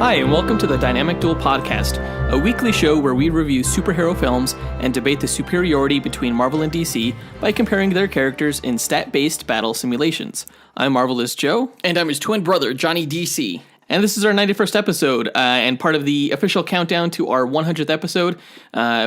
Hi, and welcome to the Dynamic Duel podcast, a weekly show where we review superhero films and debate the superiority between Marvel and DC by comparing their characters in stat-based battle simulations. I'm Marvelous Joe. And I'm his twin brother, Johnny DC. And this is our 91st episode, and part of the official countdown to our 100th episode,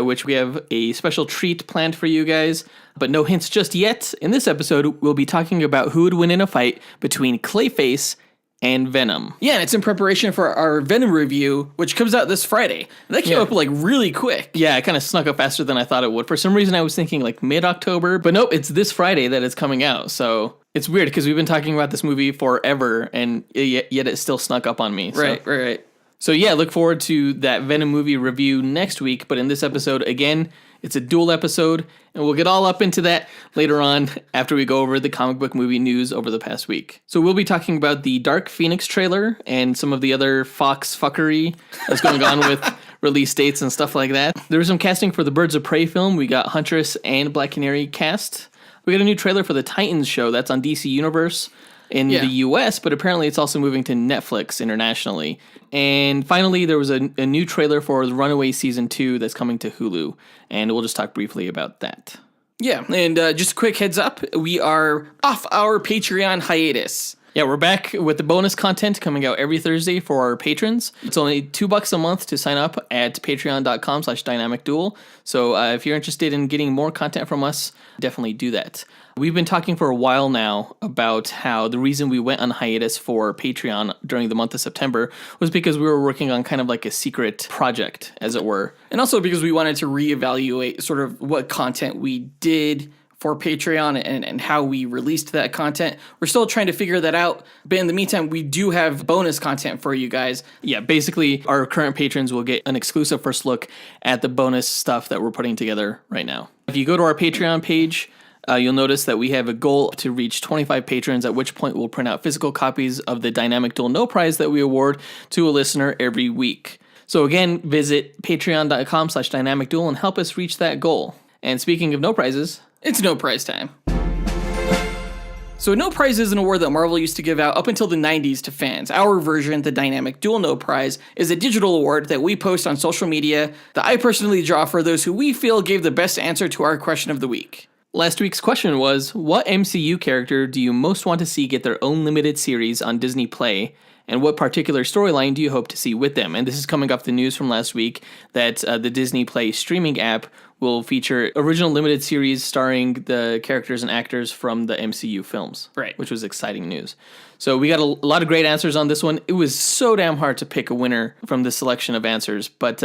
which we have a special treat planned for you guys, but no hints just yet. In this episode, we'll be talking about who would win in a fight between Clayface and Venom. Yeah, and it's in preparation for our Venom review, which comes out this Friday. And that came up like really quick. Yeah, it kind of snuck up faster than I thought it would. For some reason, I was thinking like mid-October, but nope, it's this Friday that it's coming out. So it's weird because we've been talking about this movie forever, and yet it still snuck up on me. Right. So yeah, look forward to that Venom movie review next week. But in this episode, again, it's a Duel episode, and we'll get all up into that later on after we go over the comic book movie news over the past week. So we'll be talking about the Dark Phoenix trailer and some of the other Fox fuckery that's going on with release dates and stuff like that. There was some casting for the Birds of Prey film. We got Huntress and Black Canary cast. We got a new trailer for the Titans show that's on DC Universe in the US, but apparently it's also moving to Netflix internationally. And finally, there was a new trailer for the Runaways Season 2 that's coming to Hulu, and we'll just talk briefly about that. Yeah, and just a quick heads up, we are off our Patreon hiatus. Yeah, we're back with the bonus content coming out every Thursday for our patrons. It's only $2 a month to sign up at patreon.com/dynamicduel. So if you're interested in getting more content from us, definitely do that. We've been talking for a while now about how the reason we went on hiatus for Patreon during the month of September was because we were working on kind of like a secret project, as it were. And also because we wanted to reevaluate sort of what content we did for Patreon and how we released that content. We're still trying to figure that out, but in the meantime, we do have bonus content for you guys. Yeah, basically, our current patrons will get an exclusive first look at the bonus stuff that we're putting together right now. If you go to our Patreon page, you'll notice that we have a goal to reach 25 patrons, at which point we'll print out physical copies of the Dynamic Duel No Prize that we award to a listener every week. So again, visit patreon.com/dynamicduel and help us reach that goal. And speaking of no prizes, it's no prize time. So no prize is an award that Marvel used to give out up until the 90s to fans. Our version, the Dynamic Duel No Prize, is a digital award that we post on social media that I personally draw for those who we feel gave the best answer to our question of the week. Last week's question was, what MCU character do you most want to see get their own limited series on Disney Play, and what particular storyline do you hope to see with them? And this is coming off the news from last week that the Disney Play streaming app will feature original limited series starring the characters and actors from the MCU films, right? Which was exciting news. So we got a lot of great answers on this one. It was so damn hard to pick a winner from the selection of answers, but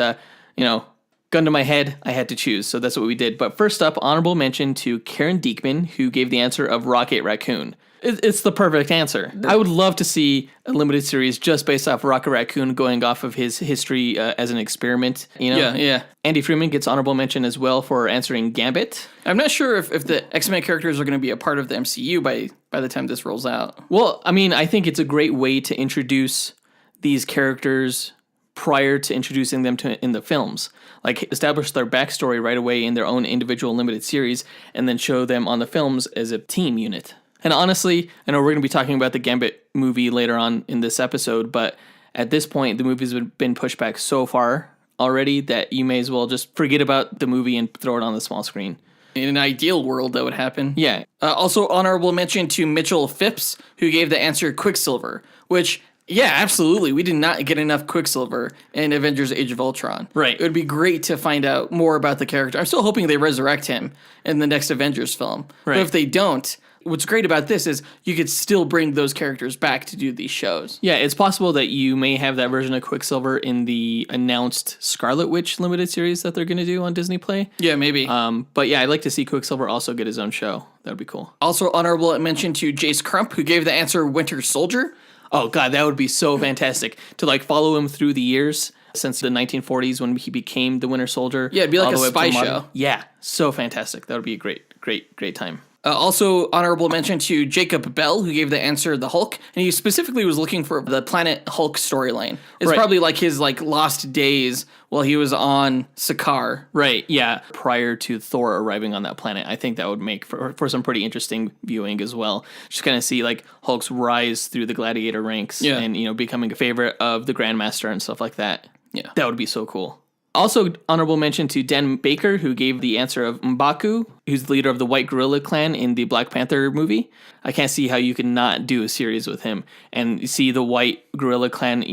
gun to my head, I had to choose, so that's what we did. But first up, honorable mention to Karen Diekman, who gave the answer of Rocket Raccoon. It's the perfect answer. I would love to see a limited series just based off Rocket Raccoon, going off of his history as an experiment. Yeah. Andy Freeman gets honorable mention as well for answering Gambit. I'm not sure if the X-Men characters are going to be a part of the MCU by the time this rolls out. Well, I mean, I think it's a great way to introduce these characters prior to introducing them in the films. Like, establish their backstory right away in their own individual limited series, and then show them on the films as a team unit. And honestly, I know we're going to be talking about the Gambit movie later on in this episode, but at this point, the movie's been pushed back so far already that you may as well just forget about the movie and throw it on the small screen. In an ideal world, that would happen. Yeah. Also, honorable mention to Mitchell Phipps, who gave the answer Quicksilver, which... yeah, absolutely. We did not get enough Quicksilver in Avengers Age of Ultron. Right. It would be great to find out more about the character. I'm still hoping they resurrect him in the next Avengers film. Right. But if they don't, what's great about this is you could still bring those characters back to do these shows. Yeah, it's possible that you may have that version of Quicksilver in the announced Scarlet Witch limited series that they're going to do on Disney Play. Yeah, maybe. But yeah, I'd like to see Quicksilver also get his own show. That would be cool. Also honorable mention to Jace Crump, who gave the answer Winter Soldier. Oh, God, that would be so fantastic to follow him through the years since the 1940s when he became the Winter Soldier. Yeah, it'd be like a spy show. Yeah, so fantastic. That would be a great time. Also, honorable mention to Jacob Bell, who gave the answer the Hulk, and he specifically was looking for the Planet Hulk storyline. It's probably like his lost days while he was on Sakaar. Right, yeah. Prior to Thor arriving on that planet, I think that would make for some pretty interesting viewing as well. Just kind of see Hulk's rise through the gladiator ranks and becoming a favorite of the Grandmaster and stuff like that. Yeah, that would be so cool. Also, honorable mention to Dan Baker, who gave the answer of M'Baku, who's the leader of the White Gorilla Clan in the Black Panther movie. I can't see how you could not do a series with him and see the White Gorilla Clan,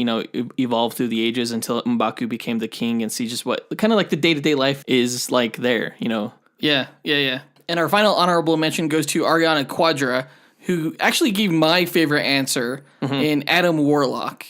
evolve through the ages until M'Baku became the king, and see just what kind of the day-to-day life is like there, Yeah. And our final honorable mention goes to Ariana Quadra, who actually gave my favorite answer in Adam Warlock.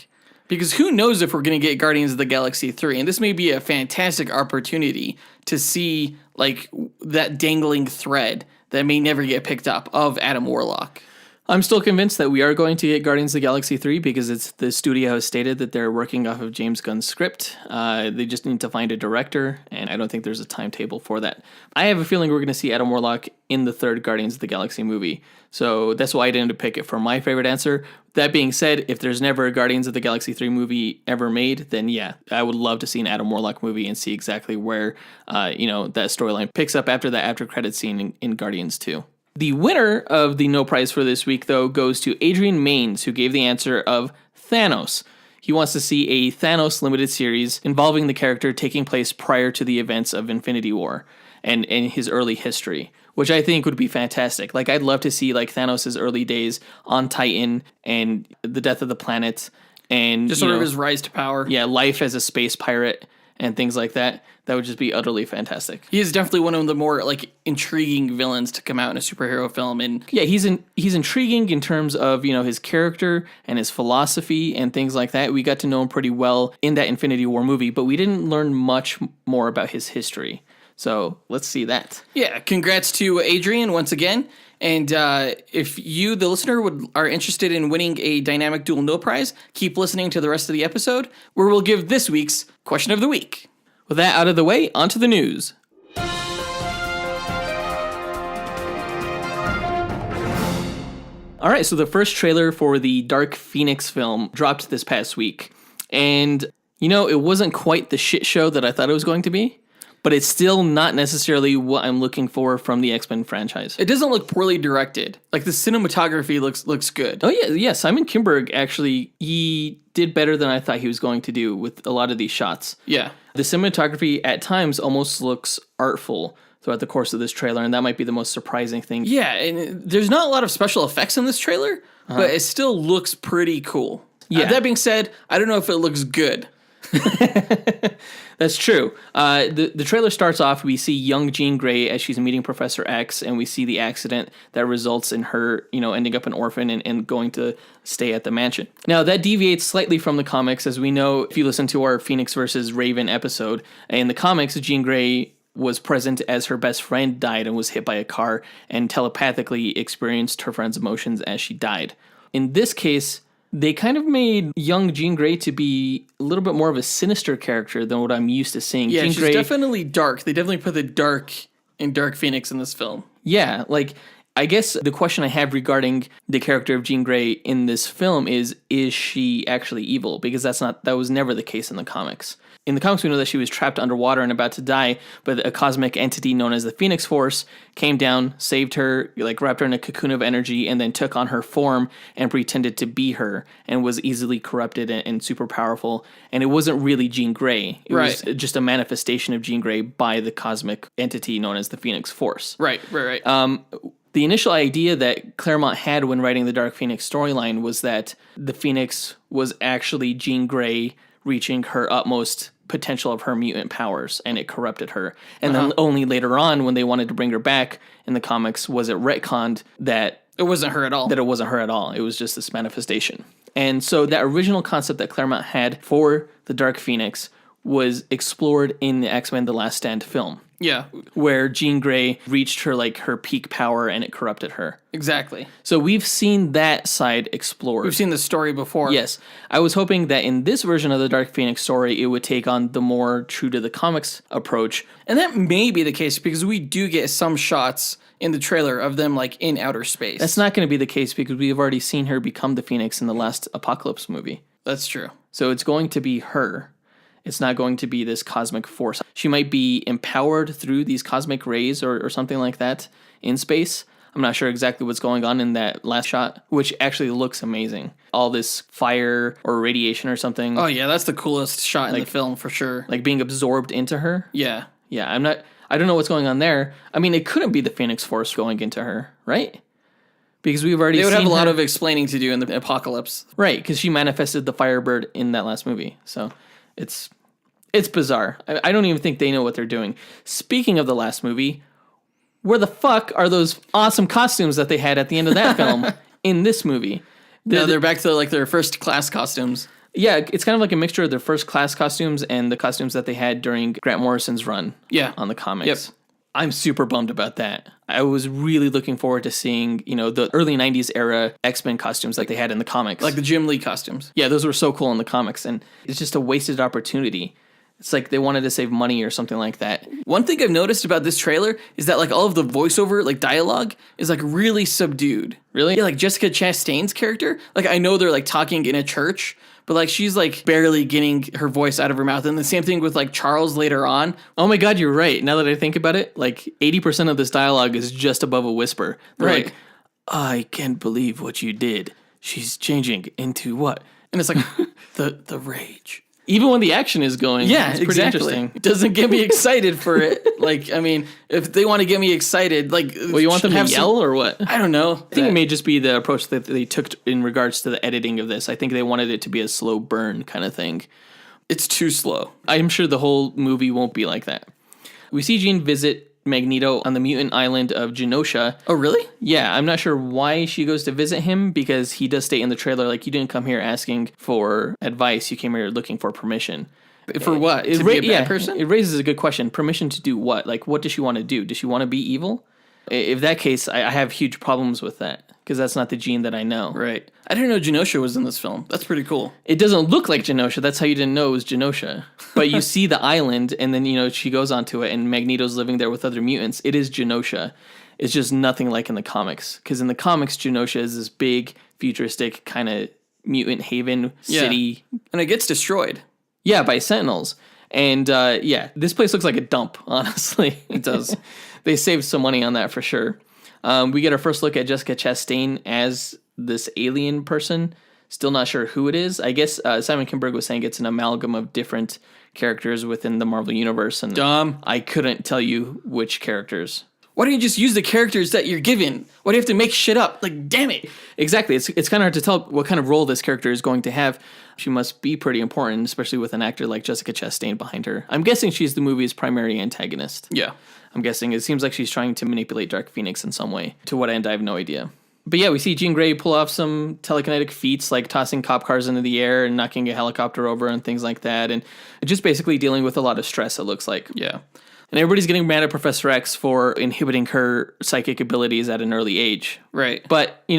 Because who knows if we're going to get Guardians of the Galaxy 3, and this may be a fantastic opportunity to see, that dangling thread that may never get picked up of Adam Warlock. I'm still convinced that we are going to get Guardians of the Galaxy 3 because the studio has stated that they're working off of James Gunn's script. They just need to find a director, and I don't think there's a timetable for that. I have a feeling we're going to see Adam Warlock in the third Guardians of the Galaxy movie, so that's why I didn't pick it for my favorite answer. That being said, if there's never a Guardians of the Galaxy 3 movie ever made, then yeah, I would love to see an Adam Warlock movie and see exactly where that storyline picks up after that after credit scene in Guardians 2. The winner of the no prize for this week, though, goes to Adrian Maines, who gave the answer of Thanos. He wants to see a Thanos limited series involving the character taking place prior to the events of Infinity War and his early history, which I think would be fantastic. I'd love to see Thanos' early days on Titan and the death of the planet and just sort of his rise to power. Yeah, life as a space pirate and things like that. That would just be utterly fantastic. He is definitely one of the more intriguing villains to come out in a superhero film, and yeah, he's intriguing in terms of his character and his philosophy and things like that. We got to know him pretty well in that Infinity War movie, but we didn't learn much more about his history. So let's see that. Yeah, congrats to Adrian once again. And if you, the listener, are interested in winning a Dynamic Duel No Prize, keep listening to the rest of the episode, where we'll give this week's Question of the Week. With that out of the way, onto the news. All right, so the first trailer for the Dark Phoenix film dropped this past week. And, it wasn't quite the shit show that I thought it was going to be. But it's still not necessarily what I'm looking for from the X-Men franchise. It doesn't look poorly directed. The cinematography looks good. Oh yeah. Simon Kinberg, actually, he did better than I thought he was going to do with a lot of these shots. Yeah. The cinematography at times almost looks artful throughout the course of this trailer, and that might be the most surprising thing. Yeah, and there's not a lot of special effects in this trailer, but it still looks pretty cool. Yeah. That being said, I don't know if it looks good. That's true. The trailer starts off, we see young Jean Grey as she's meeting Professor X, and we see the accident that results in her, ending up an orphan and going to stay at the mansion. Now, that deviates slightly from the comics, as we know, if you listen to our Phoenix versus Raven episode. In the comics, Jean Grey was present as her best friend died and was hit by a car and telepathically experienced her friend's emotions as she died. In this case, they kind of made young Jean Grey to be a little bit more of a sinister character than what I'm used to seeing. Yeah, Jean she's Grey, definitely dark. They definitely put the dark in Dark Phoenix in this film. Yeah, I guess the question I have regarding the character of Jean Grey in this film is she actually evil? Because that was never the case in the comics. In the comics, we know that she was trapped underwater and about to die, but a cosmic entity known as the Phoenix Force came down, saved her, wrapped her in a cocoon of energy, and then took on her form and pretended to be her, and was easily corrupted and super powerful. And it wasn't really Jean Grey. It was just a manifestation of Jean Grey by the cosmic entity known as the Phoenix Force. Right. The initial idea that Claremont had when writing the Dark Phoenix storyline was that the Phoenix was actually Jean Grey reaching her utmost potential of her mutant powers, and it corrupted her. And then only later on, when they wanted to bring her back in the comics, was it retconned that it wasn't her at all. That it wasn't her at all. It was just this manifestation. And so that original concept that Claremont had for the Dark Phoenix was explored in the X-Men The Last Stand film, Yeah, where Jean Grey reached her peak power and it corrupted her. exactly. So we've seen that side explored. We've seen the story before. Yes. I was hoping that in this version of the Dark Phoenix story, it would take on the more true to the comics approach. And that may be the case because we do get some shots in the trailer of them like in outer space. That's not going to be the case because we've already seen her become the Phoenix in the last Apocalypse movie. That's true. So it's going to be her. It's not going to be this cosmic force. She might be empowered through these cosmic rays or something like that in space. I'm not sure exactly what's going on in that last shot, which actually looks amazing. All this fire or radiation or something. Oh yeah, that's the coolest shot in the film for sure. Like being absorbed into her. Yeah. Yeah, I don't know what's going on there. I mean, it couldn't be the Phoenix Force going into her, right? Because we've already seen They would have a lot her. of explaining to do in the Apocalypse. Right, because she manifested the Firebird in that last movie. So it's bizarre. I don't even think they know what they're doing. Speaking of the last movie, where the fuck are those awesome costumes that they had at the end of that film in this movie? They're back to like their first class costumes. Yeah, it's kind of like a mixture of their first class costumes and the costumes that they had during Grant Morrison's run on the comics. Yep. I'm super bummed about that. I was really looking forward to seeing, the early 90s era X-Men costumes that they had in the comics. Like the Jim Lee costumes. Yeah, those were so cool in the comics, and it's just a wasted opportunity. It's like they wanted to save money or something like that. One thing I've noticed about this trailer is that like all of the voiceover, like dialogue, is like really subdued. Really? Yeah, like Jessica Chastain's character. Like I know they're like talking in a church, but like she's like barely getting her voice out of her mouth. And the same thing with like Charles later on. Oh my God, you're right. Now that I think about it, like 80% of this dialogue is just above a whisper. They're Right. like, I can't believe what you did. She's changing into what? And it's like the rage. Even when the action is going, Yeah, it's pretty exactly. interesting. It doesn't get me excited for it. Like, I mean, if they want to get me excited, like, Well, you want them to yell or what? I don't know. I think it may just be the approach that they took in regards to the editing of this. I think they wanted it to be a slow burn kind of thing. It's too slow. I'm sure the whole movie won't be like that. We see Jean visit Magneto on the mutant island of Genosha. Oh, really? Yeah, I'm not sure why she goes to visit him because he does state in the trailer, like, you didn't come here asking for advice. You came here looking for permission. For what? To be a bad person? It raises a good question. Permission to do what? Like, what does she want to do? Does she want to be evil? If that case, I have huge problems with that because that's not the Jean that I know. Right. I didn't know Genosha was in this film. That's pretty cool. It doesn't look like Genosha. That's how you didn't know it was Genosha. But you see the island, and then, she goes onto it, and Magneto's living there with other mutants. It is Genosha. It's just nothing like in the comics. Because in the comics, Genosha is this big, futuristic kind of mutant haven city. And it gets destroyed. Yeah, by Sentinels. And, this place looks like a dump, honestly. It does. They saved some money on that for sure. We get our first look at Jessica Chastain as this alien person. Still not sure who it is. I guess Simon Kinberg was saying it's an amalgam of different characters within the Marvel Universe. And Dumb. I couldn't tell you which characters. Why don't you just use the characters that you're given? Why do you have to make shit up? Like, damn it. Exactly. It's kind of hard to tell what kind of role this character is going to have. She must be pretty important, especially with an actor like Jessica Chastain behind her. I'm guessing she's the movie's primary antagonist. Yeah. I'm guessing it seems like she's trying to manipulate Dark Phoenix in some way. To what end, I have no idea. But yeah, we see Jean Grey pull off some telekinetic feats like tossing cop cars into the air and knocking a helicopter over and things like that. And just basically dealing with a lot of stress, it looks like. Yeah. And everybody's getting mad at Professor X for inhibiting her psychic abilities at an early age. Right. But, he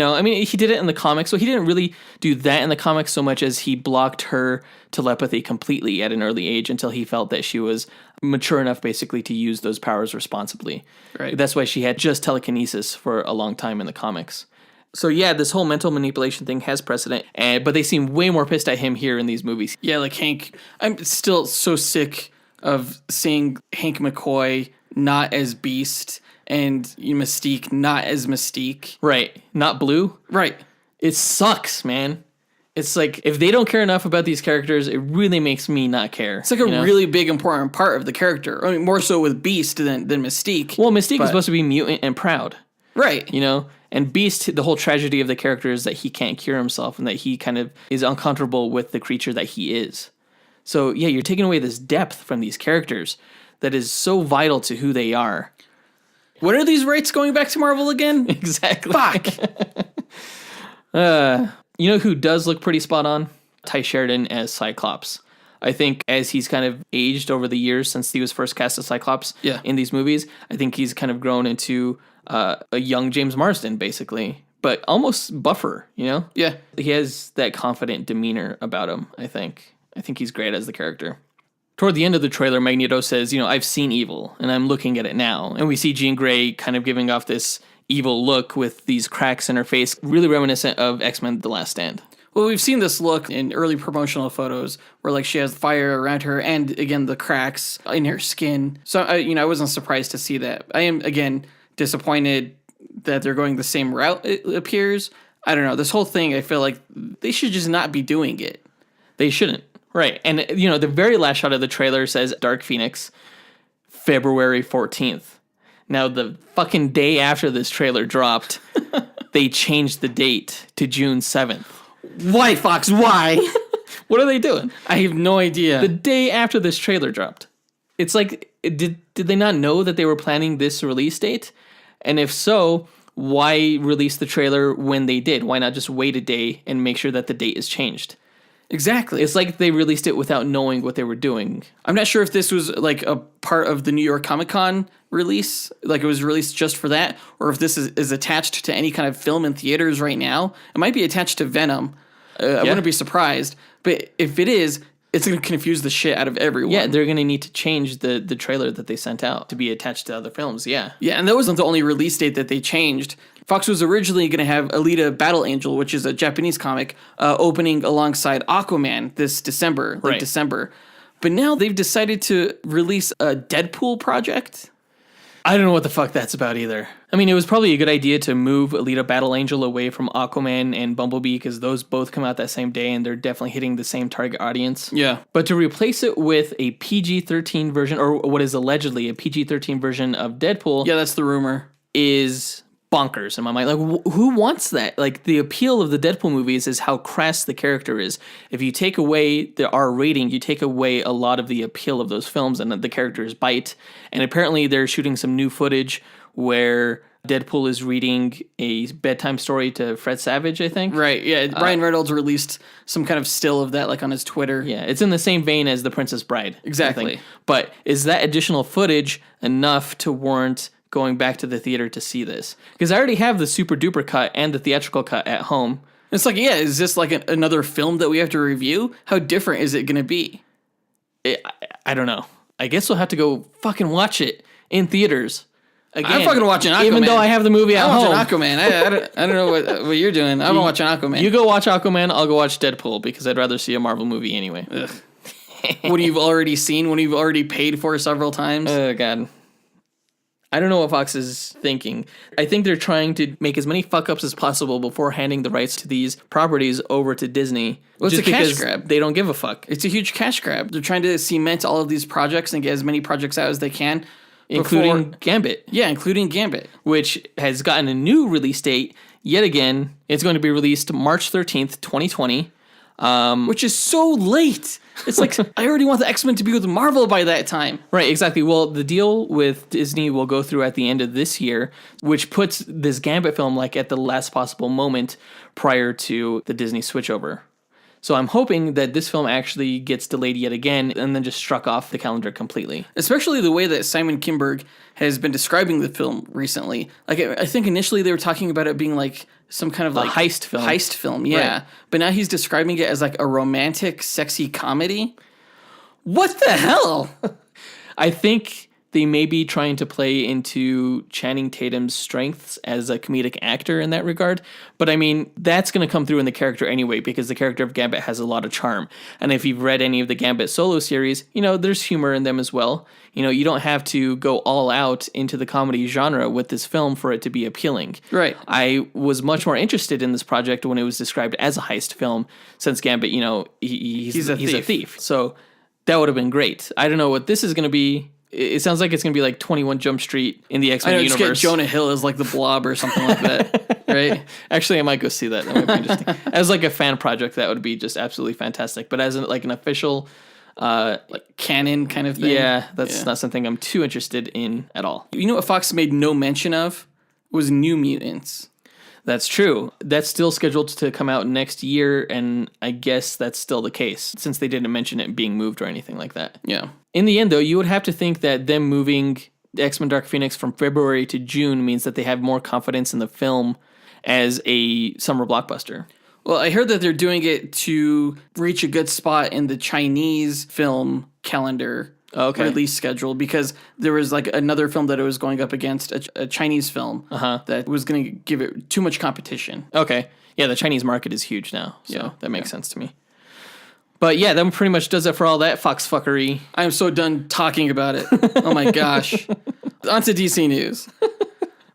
did it in the comics. So he didn't really do that in the comics so much as he blocked her telepathy completely at an early age until he felt that she was mature enough basically to use those powers responsibly. Right. That's why she had just telekinesis for a long time in the comics. So yeah, this whole mental manipulation thing has precedent, but they seem way more pissed at him here in these movies. Yeah, like Hank. I'm still so sick of seeing Hank McCoy not as Beast and Mystique not as Mystique. Right. Not Blue. Right. It sucks, man. It's like, if they don't care enough about these characters, it really makes me not care. It's like a really big, important part of the character. I mean, more so with Beast than Mystique. Well, Mystique is supposed to be mutant and proud. Right. And Beast, the whole tragedy of the character is that he can't cure himself and that he kind of is uncomfortable with the creature that he is. So, yeah, you're taking away this depth from these characters that is so vital to who they are. When are these rights going back to Marvel again? Exactly. Fuck. You know who does look pretty spot on? Ty Sheridan as Cyclops. I think as he's kind of aged over the years since he was first cast as Cyclops in these movies, I think he's kind of grown into a young James Marsden, basically, but almost buffer, you know? Yeah. He has that confident demeanor about him, I think. I think he's great as the character. Toward the end of the trailer, Magneto says, I've seen evil, and I'm looking at it now. And we see Jean Grey kind of giving off this evil look with these cracks in her face, really reminiscent of X-Men The Last Stand. Well, we've seen this look in early promotional photos where, like, she has fire around her and, again, the cracks in her skin. So, I wasn't surprised to see that. I am, again, disappointed that they're going the same route, it appears. I don't know. This whole thing, I feel like they should just not be doing it. They shouldn't. Right. And, the very last shot of the trailer says Dark Phoenix, February 14th. Now, the fucking day after this trailer dropped, they changed the date to June 7th. Why, Fox? Why? What are they doing? I have no idea. The day after this trailer dropped. It's like, did they not know that they were planning this release date? And if so, why release the trailer when they did? Why not just wait a day and make sure that the date is changed? Exactly. It's like they released it without knowing what they were doing. I'm not sure if this was like a part of the New York Comic Con release, like it was released just for that, or if this is attached to any kind of film in theaters right now. It might be attached to Venom. I wouldn't be surprised. But if it is, it's going to confuse the shit out of everyone. Yeah, they're going to need to change the trailer that they sent out to be attached to other films, yeah. Yeah, and that wasn't the only release date that they changed. Fox was originally going to have Alita Battle Angel, which is a Japanese comic, opening alongside Aquaman this December, December. But now they've decided to release a Deadpool project. I don't know what the fuck that's about either. I mean, it was probably a good idea to move Alita Battle Angel away from Aquaman and Bumblebee because those both come out that same day and they're definitely hitting the same target audience. Yeah. But to replace it with a PG-13 version, or what is allegedly a PG-13 version of Deadpool... Yeah, that's the rumor. ...is bonkers in my mind. Like, who wants that? Like, the appeal of the Deadpool movies is how crass the character is. If you take away the R rating, you take away a lot of the appeal of those films and the characters bite. And apparently they're shooting some new footage where Deadpool is reading a bedtime story to Fred Savage, I think. Right, yeah. Ryan Reynolds released some kind of still of that, like, on his Twitter. Yeah, it's in the same vein as The Princess Bride. Exactly. But is that additional footage enough to warrant going back to the theater to see this? Because I already have the super duper cut and the theatrical cut at home. It's like, yeah, is this like another film that we have to review? How different is it going to be? I don't know. I guess we'll have to go fucking watch it in theaters. Again, I'm fucking watching Aquaman. Even though I have the movie at home. I'm watching Aquaman. I don't know what you're doing. I'm watching Aquaman. You go watch Aquaman, I'll go watch Deadpool because I'd rather see a Marvel movie anyway. What you've already seen, what you've already paid for several times. Oh, God. I don't know what Fox is thinking. I think they're trying to make as many fuck-ups as possible before handing the rights to these properties over to Disney. Well, it's a cash grab. They don't give a fuck. It's a huge cash grab. They're trying to cement all of these projects and get as many projects out as they can. Including Gambit. Yeah, including Gambit. Which has gotten a new release date. Yet again, it's going to be released March 13th, 2020. Which is so late. It's like, I already want the X-Men to be with Marvel by that time. Right, exactly. Well, the deal with Disney will go through at the end of this year, which puts this Gambit film like at the last possible moment prior to the Disney switchover. So I'm hoping that this film actually gets delayed yet again and then just struck off the calendar completely. Especially the way that Simon Kinberg has been describing the film recently. Like, I think initially they were talking about it being like some kind of like heist film. Heist film, yeah. Right. But now he's describing it as like a romantic, sexy comedy. What the hell? I think they may be trying to play into Channing Tatum's strengths as a comedic actor in that regard. But I mean, that's going to come through in the character anyway, because the character of Gambit has a lot of charm. And if you've read any of the Gambit solo series, there's humor in them as well. You don't have to go all out into the comedy genre with this film for it to be appealing. Right. I was much more interested in this project when it was described as a heist film, since Gambit, he's a thief. So that would have been great. I don't know what this is going to be. It sounds like it's going to be like 21 Jump Street in the X-Men universe. Just get Jonah Hill as like the Blob or something like that, right? Actually, I might go see that. That would be interesting. As like a fan project, that would be just absolutely fantastic. But as like an official... like canon kind of thing? Yeah, that's not something I'm too interested in at all. You know what Fox made no mention of? Was New Mutants. That's true. That's still scheduled to come out next year, and I guess that's still the case, since they didn't mention it being moved or anything like that. Yeah. In the end, though, you would have to think that them moving X-Men Dark Phoenix from February to June means that they have more confidence in the film as a summer blockbuster. Well, I heard that they're doing it to reach a good spot in the Chinese film calendar release schedule, because there was like another film that it was going up against, a Chinese film that was going to give it too much competition. Okay. Yeah, the Chinese market is huge now, so that makes sense to me. But yeah, that pretty much does it for all that fox fuckery. I'm so done talking about it. Oh my gosh. On to DC news.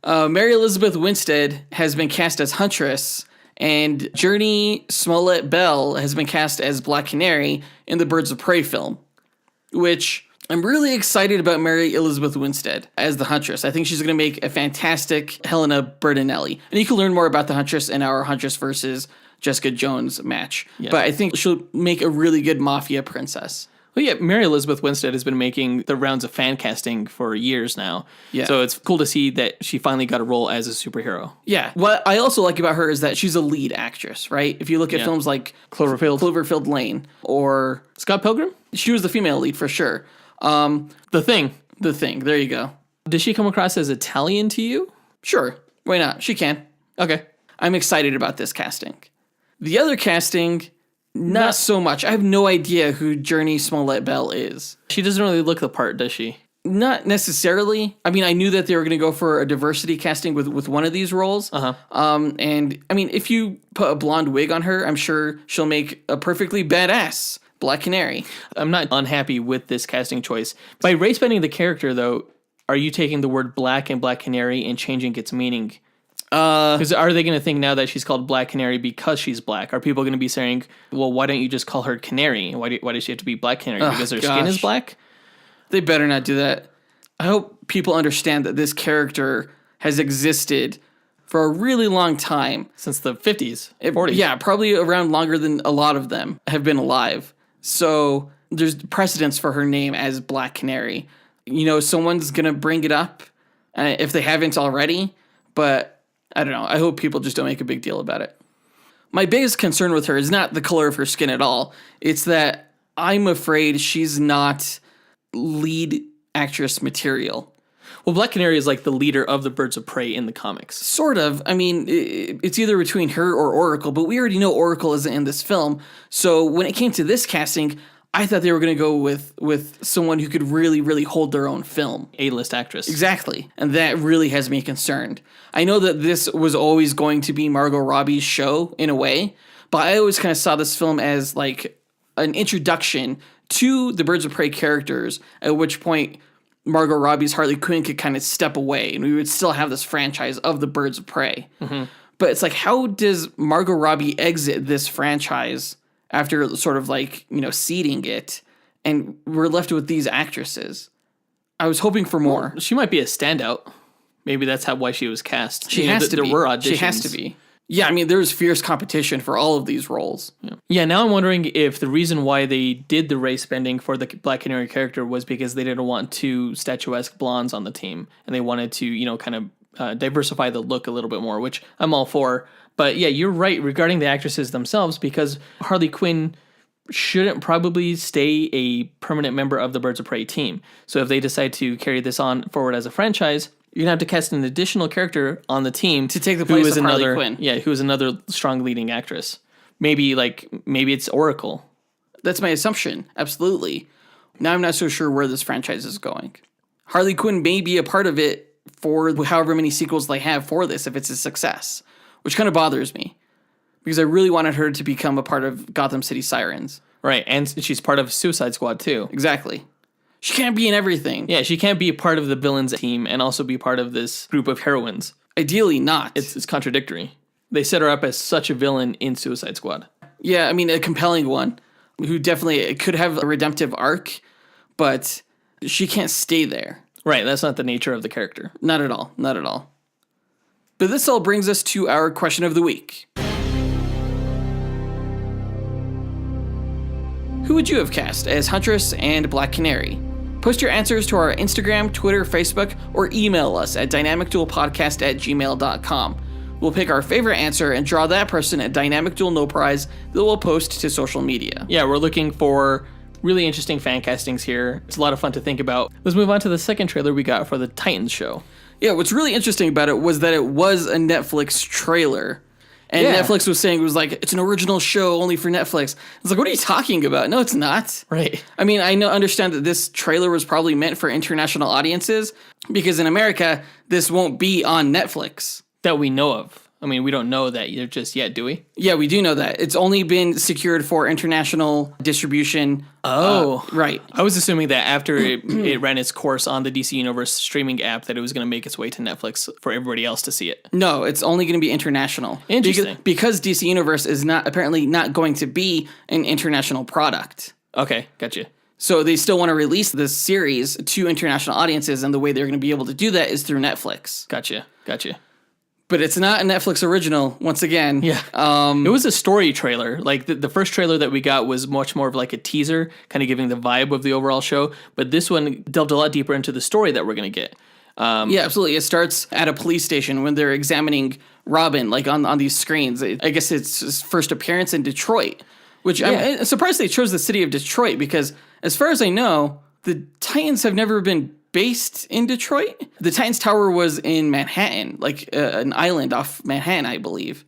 Mary Elizabeth Winstead has been cast as Huntress, and Journey Smollett-Bell has been cast as Black Canary in the Birds of Prey film, which I'm really excited about Mary Elizabeth Winstead as the Huntress. I think she's going to make a fantastic Helena Bertinelli. And you can learn more about the Huntress in our Huntress versus Jessica Jones match. Yeah. But I think she'll make a really good Mafia princess. Well, yeah, Mary Elizabeth Winstead has been making the rounds of fan casting for years now. Yeah. So it's cool to see that she finally got a role as a superhero. Yeah. What I also like about her is that she's a lead actress, right? If you look at films like Cloverfield Lane or Scott Pilgrim, she was the female lead for sure. The Thing. There you go. Does she come across as Italian to you? Sure. Why not? She can. Okay. I'm excited about this casting. The other casting, not so much. I have no idea who Journey Smollett-Bell is. She doesn't really look the part, does she? Not necessarily. I mean, I knew that they were going to go for a diversity casting with one of these roles. And I mean, if you put a blonde wig on her, I'm sure she'll make a perfectly badass Black Canary. I'm not unhappy with this casting choice. By race bending the character, though, are you taking the word black and Black Canary and changing its meaning? Because are they going to think now that she's called Black Canary because she's black? Are people going to be saying, well, why don't you just call her Canary? Why does she have to be Black Canary? Because her skin is black? They better not do that. I hope people understand that this character has existed for a really long time. Since the 50s, 40s. Yeah, probably around longer than a lot of them have been alive. So there's precedence for her name as Black Canary. You know, someone's going to bring it up if they haven't already, but I don't know. I hope people just don't make a big deal about it. My biggest concern with her is not the color of her skin at all. It's that I'm afraid she's not lead actress material. Well, Black Canary is like the leader of the Birds of Prey in the comics. Sort of. I mean, it's either between her or Oracle, but we already know Oracle isn't in this film. So when it came to this casting, I thought they were going to go with someone who could really, really hold their own film. A-list actress. Exactly. And that really has me concerned. I know that this was always going to be Margot Robbie's show in a way, but I always kind of saw this film as like an introduction to the Birds of Prey characters, at which point Margot Robbie's Harley Quinn could kind of step away and we would still have this franchise of the Birds of Prey. Mm-hmm. But it's like, how does Margot Robbie exit this franchise after sort of like, you know, seeding it, and we're left with these actresses? I was hoping for more. Well, she might be a standout. Maybe that's why she was cast. She has to be. There were auditions. She has to be. Yeah, I mean, there's fierce competition for all of these roles. Yeah, now I'm wondering if the reason why they did the race bending for the Black Canary character was because they didn't want two statuesque blondes on the team, and they wanted to, you know, kind of diversify the look a little bit more, which I'm all for. But yeah, you're right regarding the actresses themselves, because Harley Quinn shouldn't probably stay a permanent member of the Birds of Prey team. So if they decide to carry this on forward as a franchise, you're going to have to cast an additional character on the team to take the place of Harley Quinn. Yeah, who is another strong leading actress. Maybe it's Oracle. That's my assumption. Absolutely. Now I'm not so sure where this franchise is going. Harley Quinn may be a part of it for however many sequels they have for this if it's a success, which kind of bothers me because I really wanted her to become a part of Gotham City Sirens. Right, and she's part of Suicide Squad too. Exactly. She can't be in everything. Yeah, she can't be part of the villains team and also be part of this group of heroines. Ideally not. It's contradictory. They set her up as such a villain in Suicide Squad. Yeah, I mean, a compelling one who definitely could have a redemptive arc, but she can't stay there. Right, that's not the nature of the character. Not at all. Not at all. But this all brings us to our question of the week. Who would you have cast as Huntress and Black Canary? Post your answers to our Instagram, Twitter, Facebook, or email us at dynamicduelpodcast@gmail.com. We'll pick our favorite answer and draw that person a dynamic Duel No Prize that we'll post to social media. Yeah, we're looking for really interesting fan castings here. It's a lot of fun to think about. Let's move on to the second trailer we got for the Titans show. Yeah, what's really interesting about it was that it was a Netflix trailer. And Netflix was saying, it was like, it's an original show only for Netflix. It's like, what are you talking about? No, it's not. Right. I mean, understand that this trailer was probably meant for international audiences because in America, this won't be on Netflix. That we know of. I mean, we don't know that just yet, do we? Yeah, we do know that. It's only been secured for international distribution. Oh. Right. I was assuming that after it ran its course on the DC Universe streaming app that it was going to make its way to Netflix for everybody else to see it. No, it's only going to be international. Interesting. Because DC Universe is apparently not going to be an international product. Okay, gotcha. So they still want to release this series to international audiences, and the way they're going to be able to do that is through Netflix. Gotcha. But it's not a Netflix original, once again. Yeah. It was a story trailer. Like, the first trailer that we got was much more of like a teaser, kind of giving the vibe of the overall show. But this one delved a lot deeper into the story that we're going to get. Yeah, absolutely. It starts at a police station when they're examining Robin, like on these screens. I guess it's his first appearance in Detroit, which I'm surprised they chose the city of Detroit because, as far as I know, the Titans have never been based in Detroit. The Titans Tower was in Manhattan, like an island off Manhattan, I believe.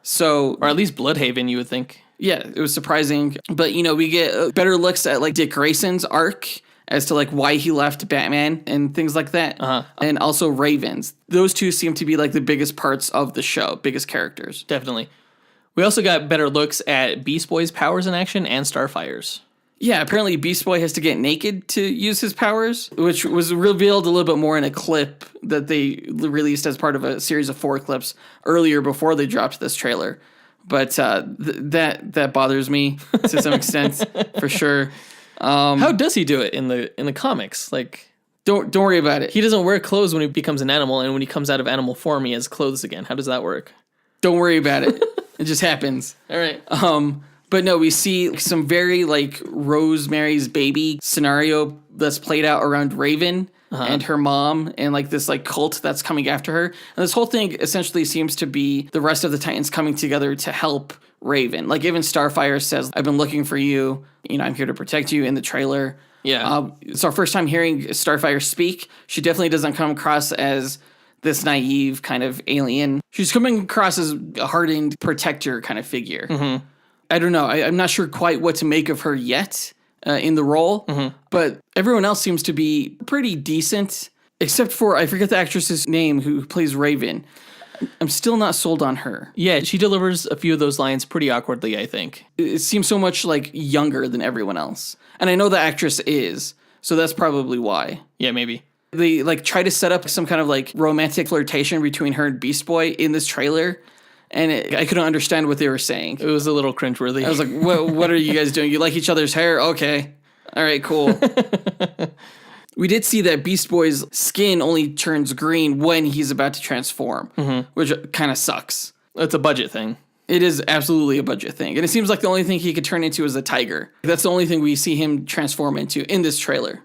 So, or at least Bloodhaven, you would think. Yeah, it was surprising. But, we get better looks at like Dick Grayson's arc as to like why he left Batman and things like that. And also Ravens. Those two seem to be like the biggest parts of the show, biggest characters. Definitely. We also got better looks at Beast Boy's powers in action and Starfire's. Yeah, apparently Beast Boy has to get naked to use his powers, which was revealed a little bit more in a clip that they released as part of a series of 4 clips earlier before they dropped this trailer. But that bothers me to some extent, for sure. How does he do it in the comics? Like, don't worry about it. He doesn't wear clothes when he becomes an animal, and when he comes out of animal form, he has clothes again. How does that work? Don't worry about it. It just happens. All right. But no, we see some very like Rosemary's Baby scenario that's played out around Raven and her mom and like this like cult that's coming after her. And this whole thing essentially seems to be the rest of the Titans coming together to help Raven. Like even Starfire says, I've been looking for you. I'm here to protect you in the trailer. Yeah. It's our first time hearing Starfire speak. She definitely doesn't come across as this naive kind of alien. She's coming across as a hardened protector kind of figure. Mm-hmm. I don't know. I'm not sure quite what to make of her yet in the role, but everyone else seems to be pretty decent, except for, I forget the actress's name who plays Raven. I'm still not sold on her. Yeah, she delivers a few of those lines pretty awkwardly, I think. It seems so much like younger than everyone else. And I know the actress is, so that's probably why. Yeah, maybe. They like try to set up some kind of like romantic flirtation between her and Beast Boy in this trailer. And I couldn't understand what they were saying. It was a little cringeworthy. I was like, what are you guys doing? You like each other's hair? Okay. All right, cool. We did see that Beast Boy's skin only turns green when he's about to transform, which kind of sucks. It's a budget thing. It is absolutely a budget thing. And it seems like the only thing he could turn into is a tiger. That's the only thing we see him transform into in this trailer.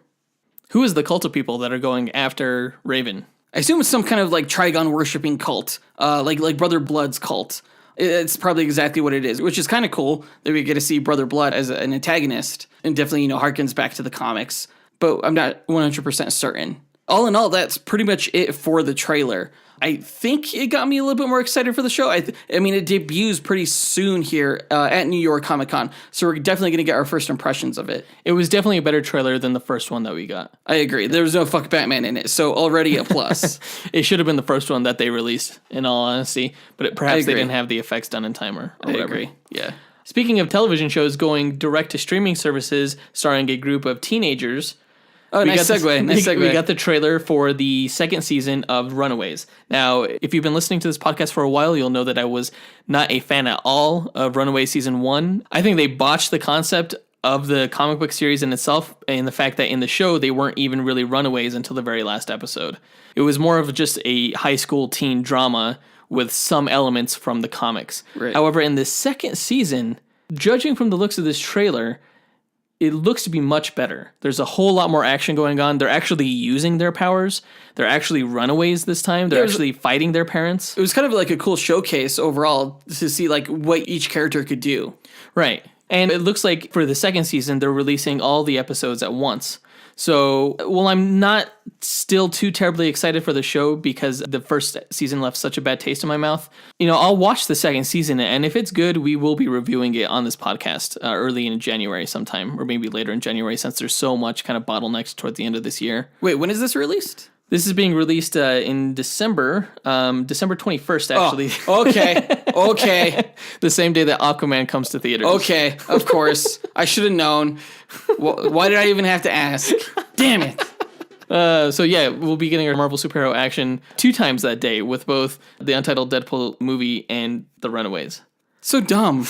Who is the cult of people that are going after Raven? I assume it's some kind of like Trigon worshipping cult, like Brother Blood's cult. It's probably exactly what it is, which is kind of cool that we get to see Brother Blood as an antagonist and definitely, harkens back to the comics, but I'm not 100% certain. All in all, that's pretty much it for the trailer. I think it got me a little bit more excited for the show. I mean, it debuts pretty soon here at New York Comic Con, so we're definitely going to get our first impressions of it. It was definitely a better trailer than the first one that we got. I agree. There was no fuck Batman in it, so already a plus. It should have been the first one that they released, in all honesty, but perhaps they didn't have the effects done in time or whatever. I agree, yeah. Speaking of television shows going direct to streaming services starring a group of teenagers... Oh, nice segue. We got the trailer for the second season of Runaways. Now, if you've been listening to this podcast for a while, you'll know that I was not a fan at all of Runaways Season 1. I think they botched the concept of the comic book series in itself, and the fact that in the show, they weren't even really runaways until the very last episode. It was more of just a high school teen drama with some elements from the comics. Right. However, in the second season, judging from the looks of this trailer, it looks to be much better. There's a whole lot more action going on. They're actually using their powers. They're actually runaways this time. They're actually fighting their parents. It was kind of like a cool showcase overall to see like what each character could do. Right. And it looks like for the second season, they're releasing all the episodes at once. So, well, I'm not still too terribly excited for the show because the first season left such a bad taste in my mouth. I'll watch the second season, and if it's good, we will be reviewing it on this podcast early in January sometime, or maybe later in January, since there's so much kind of bottlenecks towards the end of this year. Wait, when is this released? This is being released in December, December 21st, actually. Oh, okay. The same day that Aquaman comes to theaters. Okay, of course. I should have known. Why did I even have to ask? Damn it. So yeah, we'll be getting our Marvel superhero action 2 times that day with both the Untitled Deadpool movie and the Runaways. So dumb.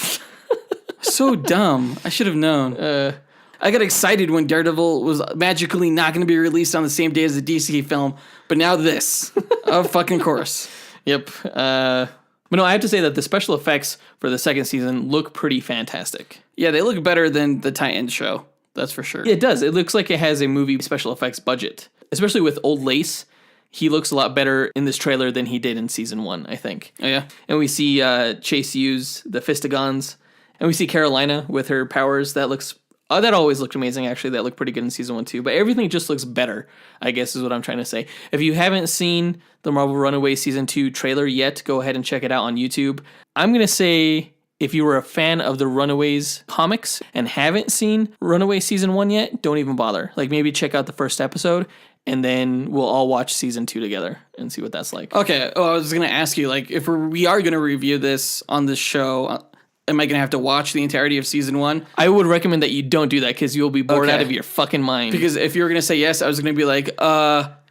So dumb. I should have known. I got excited when Daredevil was magically not going to be released on the same day as the DC film, but now this. Of fucking course. Yep. But no, I have to say that the special effects for the second season look pretty fantastic. Yeah, they look better than the tie-in show. That's for sure. It does. It looks like it has a movie special effects budget, especially with Old Lace. He looks a lot better in this trailer than he did in season 1, I think. Oh, yeah. And we see Chase use the Fistigons, and we see Carolina with her powers. That always looked amazing, actually. That looked pretty good in season 1, too. But everything just looks better, I guess is what I'm trying to say. If you haven't seen the Marvel Runaways season 2 trailer yet, go ahead and check it out on YouTube. I'm going to say, if you were a fan of the Runaways comics and haven't seen Runaways season 1 yet, don't even bother. Like, maybe check out the first episode, and then we'll all watch season 2 together and see what that's like. Okay. Oh, I was going to ask you, like, if we are going to review this on this show, am I going to have to watch the entirety of season 1? I would recommend that you don't do that because you'll be bored out of your fucking mind. Because if you were going to say yes, I was going to be like,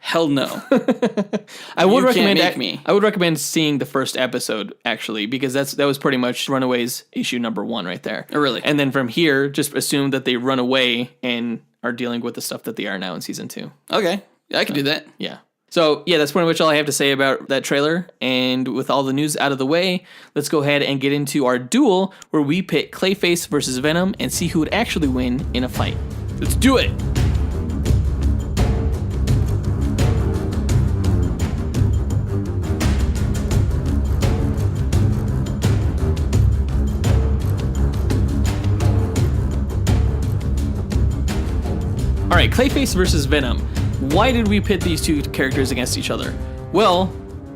hell no. I would recommend seeing the first episode, actually, because that was pretty much Runaways issue number 1 right there. Oh, really? And then from here, just assume that they run away and are dealing with the stuff that they are now in season 2. Okay. Yeah, I can do that. Yeah. So, yeah, that's pretty much all I have to say about that trailer. And with all the news out of the way, let's go ahead and get into our duel where we pit Clayface versus Venom and see who would actually win in a fight. Let's do it! All right, Clayface versus Venom. Why did we pit these 2 characters against each other? Well,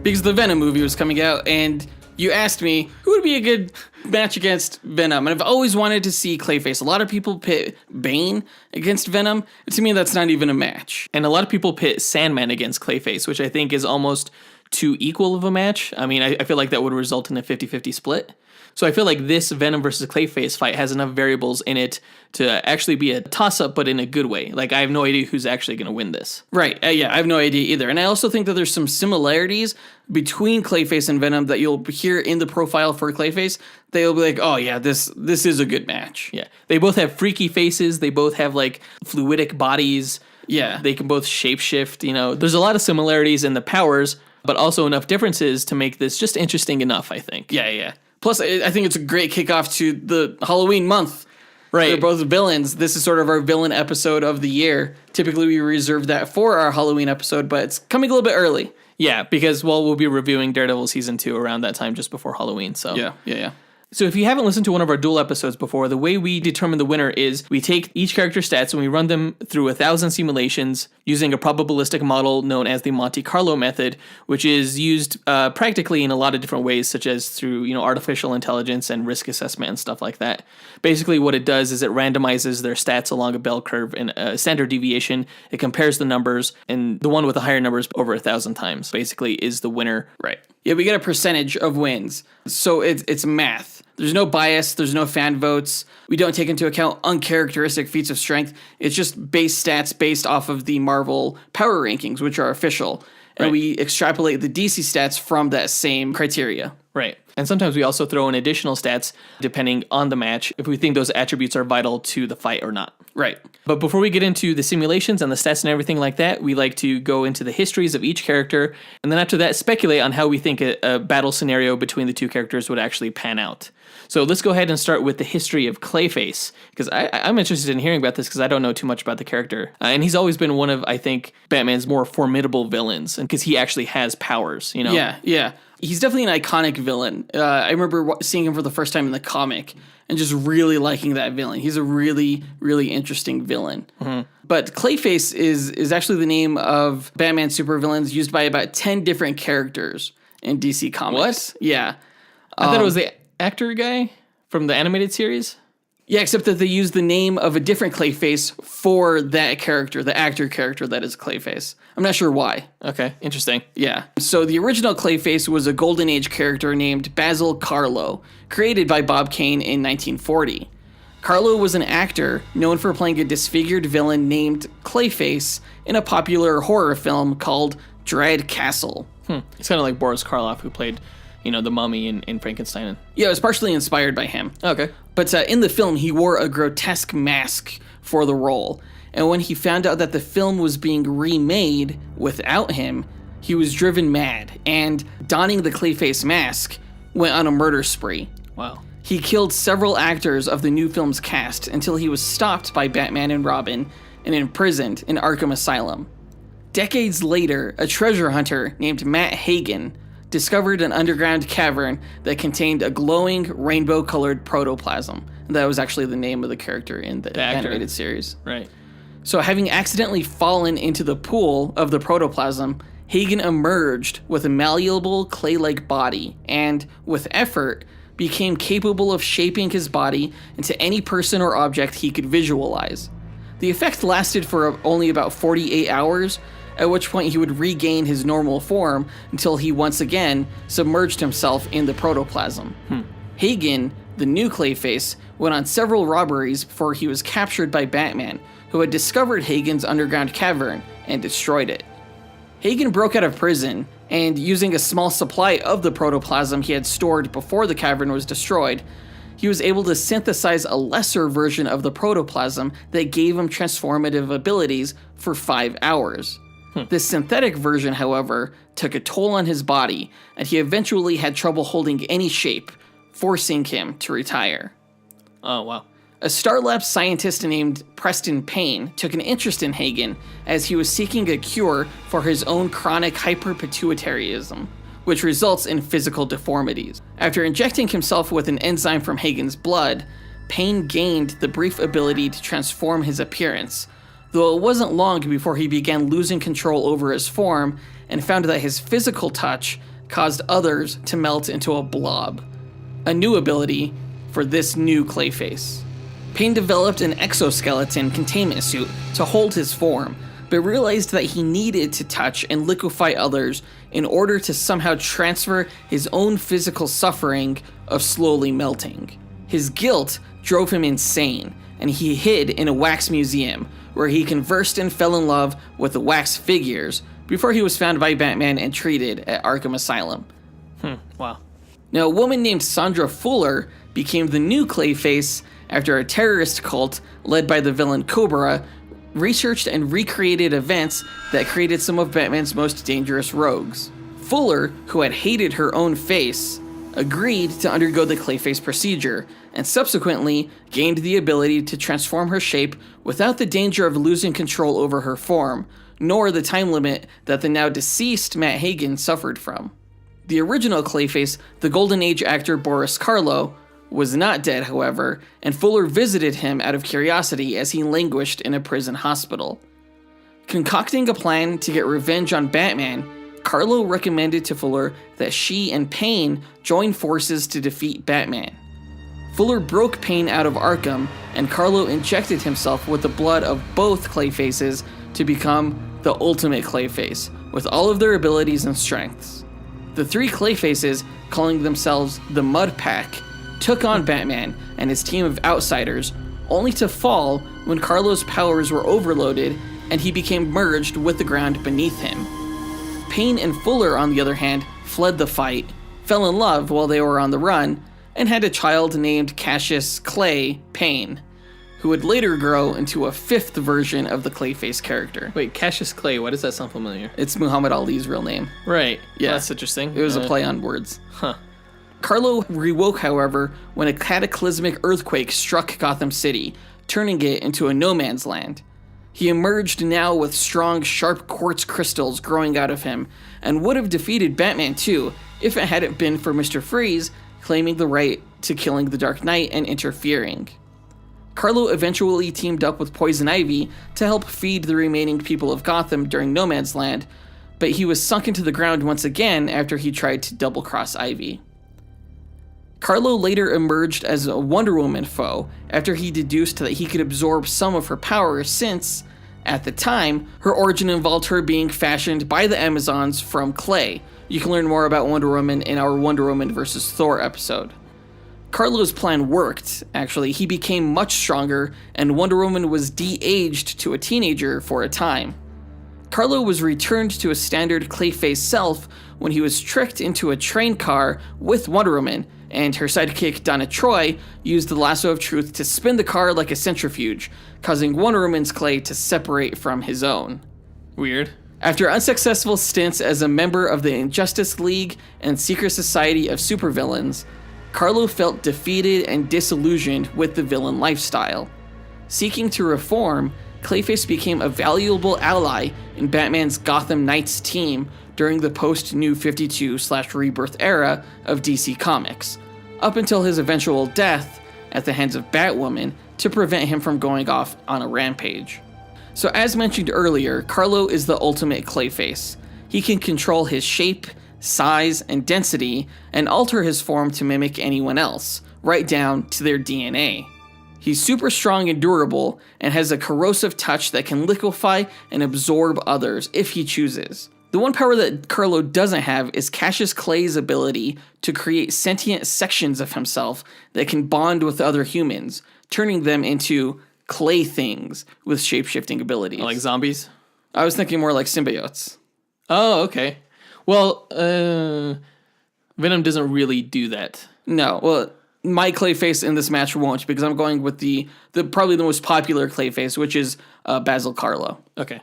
because the Venom movie was coming out, and you asked me who would be a good match against Venom, and I've always wanted to see Clayface. A lot of people pit Bane against Venom, and to me that's not even a match. And a lot of people pit Sandman against Clayface, which I think is almost too equal of a match. I mean, I feel like that would result in a 50-50 split. So I feel like this Venom versus Clayface fight has enough variables in it to actually be a toss-up, but in a good way. Like, I have no idea who's actually going to win this. Right. Yeah, I have no idea either. And I also think that there's some similarities between Clayface and Venom that you'll hear in the profile for Clayface. They'll be like, oh, yeah, this is a good match. Yeah. They both have freaky faces. They both have, like, fluidic bodies. Yeah. They can both shapeshift. There's a lot of similarities in the powers, but also enough differences to make this just interesting enough, I think. Yeah. Plus, I think it's a great kickoff to the Halloween month. Right. They're both villains. This is sort of our villain episode of the year. Typically, we reserve that for our Halloween episode, but it's coming a little bit early. Yeah, because, we'll be reviewing Daredevil Season 2 around that time just before Halloween. So Yeah. So if you haven't listened to one of our Duel episodes before, the way we determine the winner is we take each character's stats and we run them through 1,000 simulations using a probabilistic model known as the Monte Carlo method, which is used practically in a lot of different ways, such as through artificial intelligence and risk assessment and stuff like that. Basically, what it does is it randomizes their stats along a bell curve and a standard deviation. It compares the numbers, and the one with the higher numbers over 1,000 times basically is the winner. Right. Yeah, we get a percentage of wins. So it's math. There's no bias. There's no fan votes. We don't take into account uncharacteristic feats of strength. It's just base stats based off of the Marvel power rankings, which are official. And we extrapolate the DC stats from that same criteria. Right. And sometimes we also throw in additional stats depending on the match if we think those attributes are vital to the fight or not. Right. But before we get into the simulations and the stats and everything like that, we like to go into the histories of each character, and then after that speculate on how we think a battle scenario between the 2 characters would actually pan out. So let's go ahead and start with the history of Clayface, because I'm interested in hearing about this because I don't know too much about the character. And he's always been one of, I think, Batman's more formidable villains, and because he actually has powers, you know? Yeah. He's definitely an iconic villain. I remember seeing him for the first time in the comic and just really liking that villain. He's a really, really interesting villain. Mm-hmm. But Clayface is actually the name of Batman supervillains used by about 10 different characters in DC Comics. What? Yeah. I thought it was the actor guy from the animated series. Yeah, except that they use the name of a different Clayface for that character, the actor character that is Clayface. I'm not sure why. Okay, interesting. Yeah. So the original Clayface was a Golden Age character named Basil Carlo, created by Bob Kane in 1940. Carlo was an actor known for playing a disfigured villain named Clayface in a popular horror film called Dread Castle. It's kind of like Boris Karloff, who played, the mummy in Frankenstein. Yeah, it was partially inspired by him. Okay. But in the film, he wore a grotesque mask for the role. And when he found out that the film was being remade without him, he was driven mad and, donning the Clayface mask, went on a murder spree. Wow. He killed several actors of the new film's cast until he was stopped by Batman and Robin and imprisoned in Arkham Asylum. Decades later, a treasure hunter named Matt Hagen discovered an underground cavern that contained a glowing rainbow-colored protoplasm. That was actually the name of the character in the animated series. Right. So having accidentally fallen into the pool of the protoplasm, Hagen emerged with a malleable clay-like body and, with effort, became capable of shaping his body into any person or object he could visualize. The effect lasted for only about 48 hours, at which point he would regain his normal form until he once again submerged himself in the protoplasm. Hagen, the new Clayface, went on several robberies before he was captured by Batman, who had discovered Hagen's underground cavern and destroyed it. Hagen broke out of prison, and using a small supply of the protoplasm he had stored before the cavern was destroyed, he was able to synthesize a lesser version of the protoplasm that gave him transformative abilities for 5 hours. This synthetic version, however, took a toll on his body, and he eventually had trouble holding any shape, forcing him to retire. Oh, wow. A Star Labs scientist named Preston Payne took an interest in Hagen as he was seeking a cure for his own chronic hyperpituitarism, which results in physical deformities. After injecting himself with an enzyme from Hagen's blood, Payne gained the brief ability to transform his appearance, though it wasn't long before he began losing control over his form and found that his physical touch caused others to melt into a blob. A new ability for this new Clayface. Payne developed an exoskeleton containment suit to hold his form, but realized that he needed to touch and liquefy others in order to somehow transfer his own physical suffering of slowly melting. His guilt drove him insane, and he hid in a wax museum, where he conversed and fell in love with the wax figures before he was found by Batman and treated at Arkham Asylum. Wow. Now, a woman named Sandra Fuller became the new Clayface after a terrorist cult led by the villain Cobra researched and recreated events that created some of Batman's most dangerous rogues. Fuller, who had hated her own face, agreed to undergo the Clayface procedure, and subsequently gained the ability to transform her shape without the danger of losing control over her form, nor the time limit that the now deceased Matt Hagen suffered from. The original Clayface, the Golden Age actor Boris Karloff, was not dead, however, and Fuller visited him out of curiosity as he languished in a prison hospital. Concocting a plan to get revenge on Batman, Karloff recommended to Fuller that she and Payne join forces to defeat Batman. Fuller broke Payne out of Arkham, and Karloff injected himself with the blood of both Clayfaces to become the ultimate Clayface, with all of their abilities and strengths. The three Clayfaces, calling themselves the Mud Pack, took on Batman and his team of outsiders, only to fall when Karloff's powers were overloaded and he became merged with the ground beneath him. Payne and Fuller, on the other hand, fled the fight, fell in love while they were on the run, and had a child named Cassius Clay Payne, who would later grow into a fifth version of the Clayface character. Wait, Cassius Clay, why does that sound familiar? It's Muhammad Ali's real name. Right. Yeah. Well, that's interesting. It was a play on words. Huh. Carlo rewoke, however, when a cataclysmic earthquake struck Gotham City, turning it into a no man's land. He emerged now with strong, sharp quartz crystals growing out of him, and would have defeated Batman too, if it hadn't been for Mr. Freeze claiming the right to killing the Dark Knight and interfering. Carlo eventually teamed up with Poison Ivy to help feed the remaining people of Gotham during No Man's Land, but he was sunk into the ground once again after he tried to double-cross Ivy. Carlo later emerged as a Wonder Woman foe after he deduced that he could absorb some of her power since, at the time, her origin involved her being fashioned by the Amazons from clay. You can learn more about Wonder Woman in our Wonder Woman vs. Thor episode. Carlo's plan worked, actually. He became much stronger, and Wonder Woman was de-aged to a teenager for a time. Carlo was returned to a standard Clayface self when he was tricked into a train car with Wonder Woman, and her sidekick Donna Troy used the lasso of truth to spin the car like a centrifuge, causing Wonder Woman's clay to separate from his own. Weird. After unsuccessful stints as a member of the Injustice League and Secret Society of Supervillains, Carlo felt defeated and disillusioned with the villain lifestyle. Seeking to reform, Clayface became a valuable ally in Batman's Gotham Knights team during the post-New 52/Rebirth era of DC Comics, up until his eventual death at the hands of Batwoman to prevent him from going off on a rampage. So as mentioned earlier, Carlo is the ultimate Clayface. He can control his shape, size, and density, and alter his form to mimic anyone else, right down to their DNA. He's super strong and durable, and has a corrosive touch that can liquefy and absorb others if he chooses. The one power that Carlo doesn't have is Cassius Clay's ability to create sentient sections of himself that can bond with other humans, turning them into clay things with shape-shifting abilities. Like zombies? I was thinking more like symbiotes. Oh, okay. Well, Venom doesn't really do that. No, well, my Clayface in this match won't, because I'm going with the probably the most popular Clayface, which is Basil Carlo. Okay.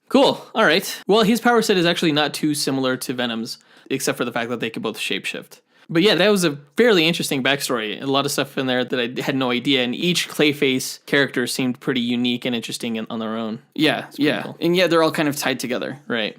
Cool. All right. Well, his power set is actually not too similar to Venom's, except for the fact that they can both shapeshift. But yeah, that was a fairly interesting backstory. A lot of stuff in there that I had no idea, and each Clayface character seemed pretty unique and interesting on their own. Yeah, yeah. Cool. And yeah, they're all kind of tied together. Right.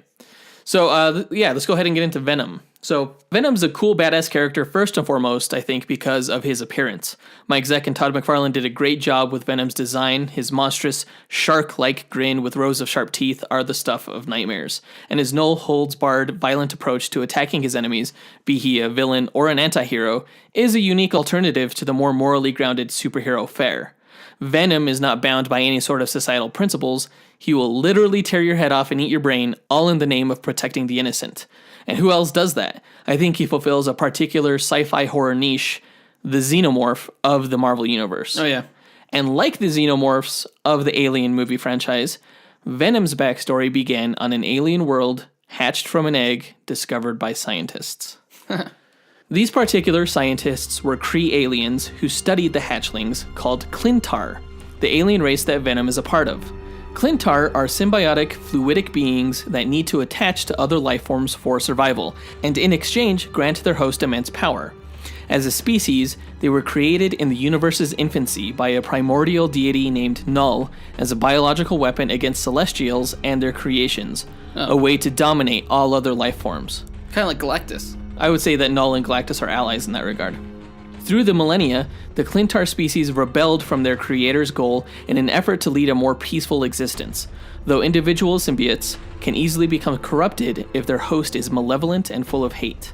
So, let's go ahead and get into Venom. So, Venom's a cool, badass character, first and foremost, I think, because of his appearance. Mike Zeck and Todd McFarlane did a great job with Venom's design. His monstrous, shark-like grin with rows of sharp teeth are the stuff of nightmares. And his no-holds-barred, violent approach to attacking his enemies, be he a villain or an anti-hero, is a unique alternative to the more morally grounded superhero fare. Venom is not bound by any sort of societal principles. He will literally tear your head off and eat your brain, all in the name of protecting the innocent. And who else does that? I think he fulfills a particular sci-fi horror niche, the xenomorph of the Marvel Universe. Oh, yeah. And like the xenomorphs of the Alien movie franchise, Venom's backstory began on an alien world hatched from an egg discovered by scientists. These particular scientists were Kree aliens who studied the hatchlings called Clintar, the alien race that Venom is a part of. Clintar are symbiotic, fluidic beings that need to attach to other life forms for survival, and in exchange grant their host immense power. As a species, they were created in the universe's infancy by a primordial deity named Null as a biological weapon against Celestials and their creations, a way to dominate all other life forms. Kind of like Galactus. I would say that Null and Galactus are allies in that regard. Through the millennia, the Clintar species rebelled from their creator's goal in an effort to lead a more peaceful existence, though individual symbiotes can easily become corrupted if their host is malevolent and full of hate.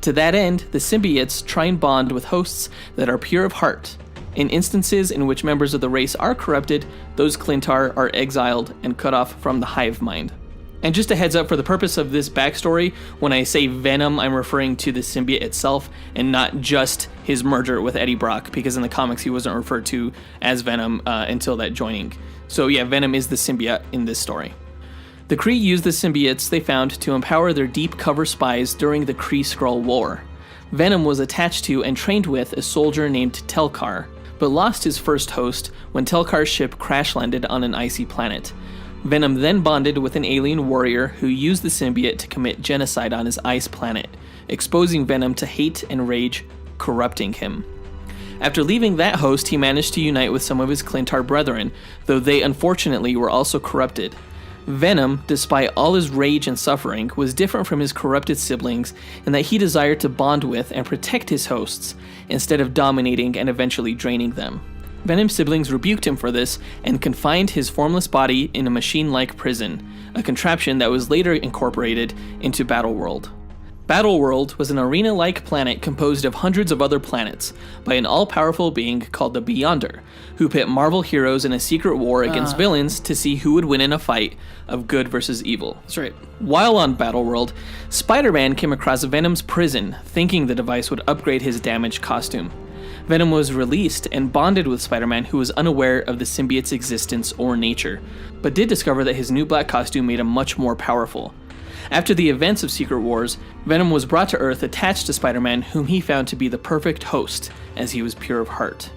To that end, the symbiotes try and bond with hosts that are pure of heart. In instances in which members of the race are corrupted, those Clintar are exiled and cut off from the hive mind. And just a heads up, for the purpose of this backstory, when I say Venom, I'm referring to the symbiote itself and not just his merger with Eddie Brock, because in the comics he wasn't referred to as Venom until that joining. So yeah, Venom is the symbiote in this story. The Kree used the symbiotes they found to empower their deep cover spies during the Kree-Skrull War. Venom was attached to and trained with a soldier named Telkar, but lost his first host when Telkar's ship crash-landed on an icy planet. Venom then bonded with an alien warrior who used the symbiote to commit genocide on his ice planet, exposing Venom to hate and rage, corrupting him. After leaving that host, he managed to unite with some of his Clintar brethren, though they unfortunately were also corrupted. Venom, despite all his rage and suffering, was different from his corrupted siblings in that he desired to bond with and protect his hosts, instead of dominating and eventually draining them. Venom's siblings rebuked him for this and confined his formless body in a machine-like prison, a contraption that was later incorporated into Battleworld. Battleworld was an arena-like planet composed of hundreds of other planets by an all-powerful being called the Beyonder, who pit Marvel heroes in a secret war against villains to see who would win in a fight of good versus evil. That's right. While on Battleworld, Spider-Man came across Venom's prison, thinking the device would upgrade his damaged costume. Venom was released and bonded with Spider-Man, who was unaware of the symbiote's existence or nature, but did discover that his new black costume made him much more powerful. After the events of Secret Wars, Venom was brought to Earth attached to Spider-Man, whom he found to be the perfect host, as he was pure of heart.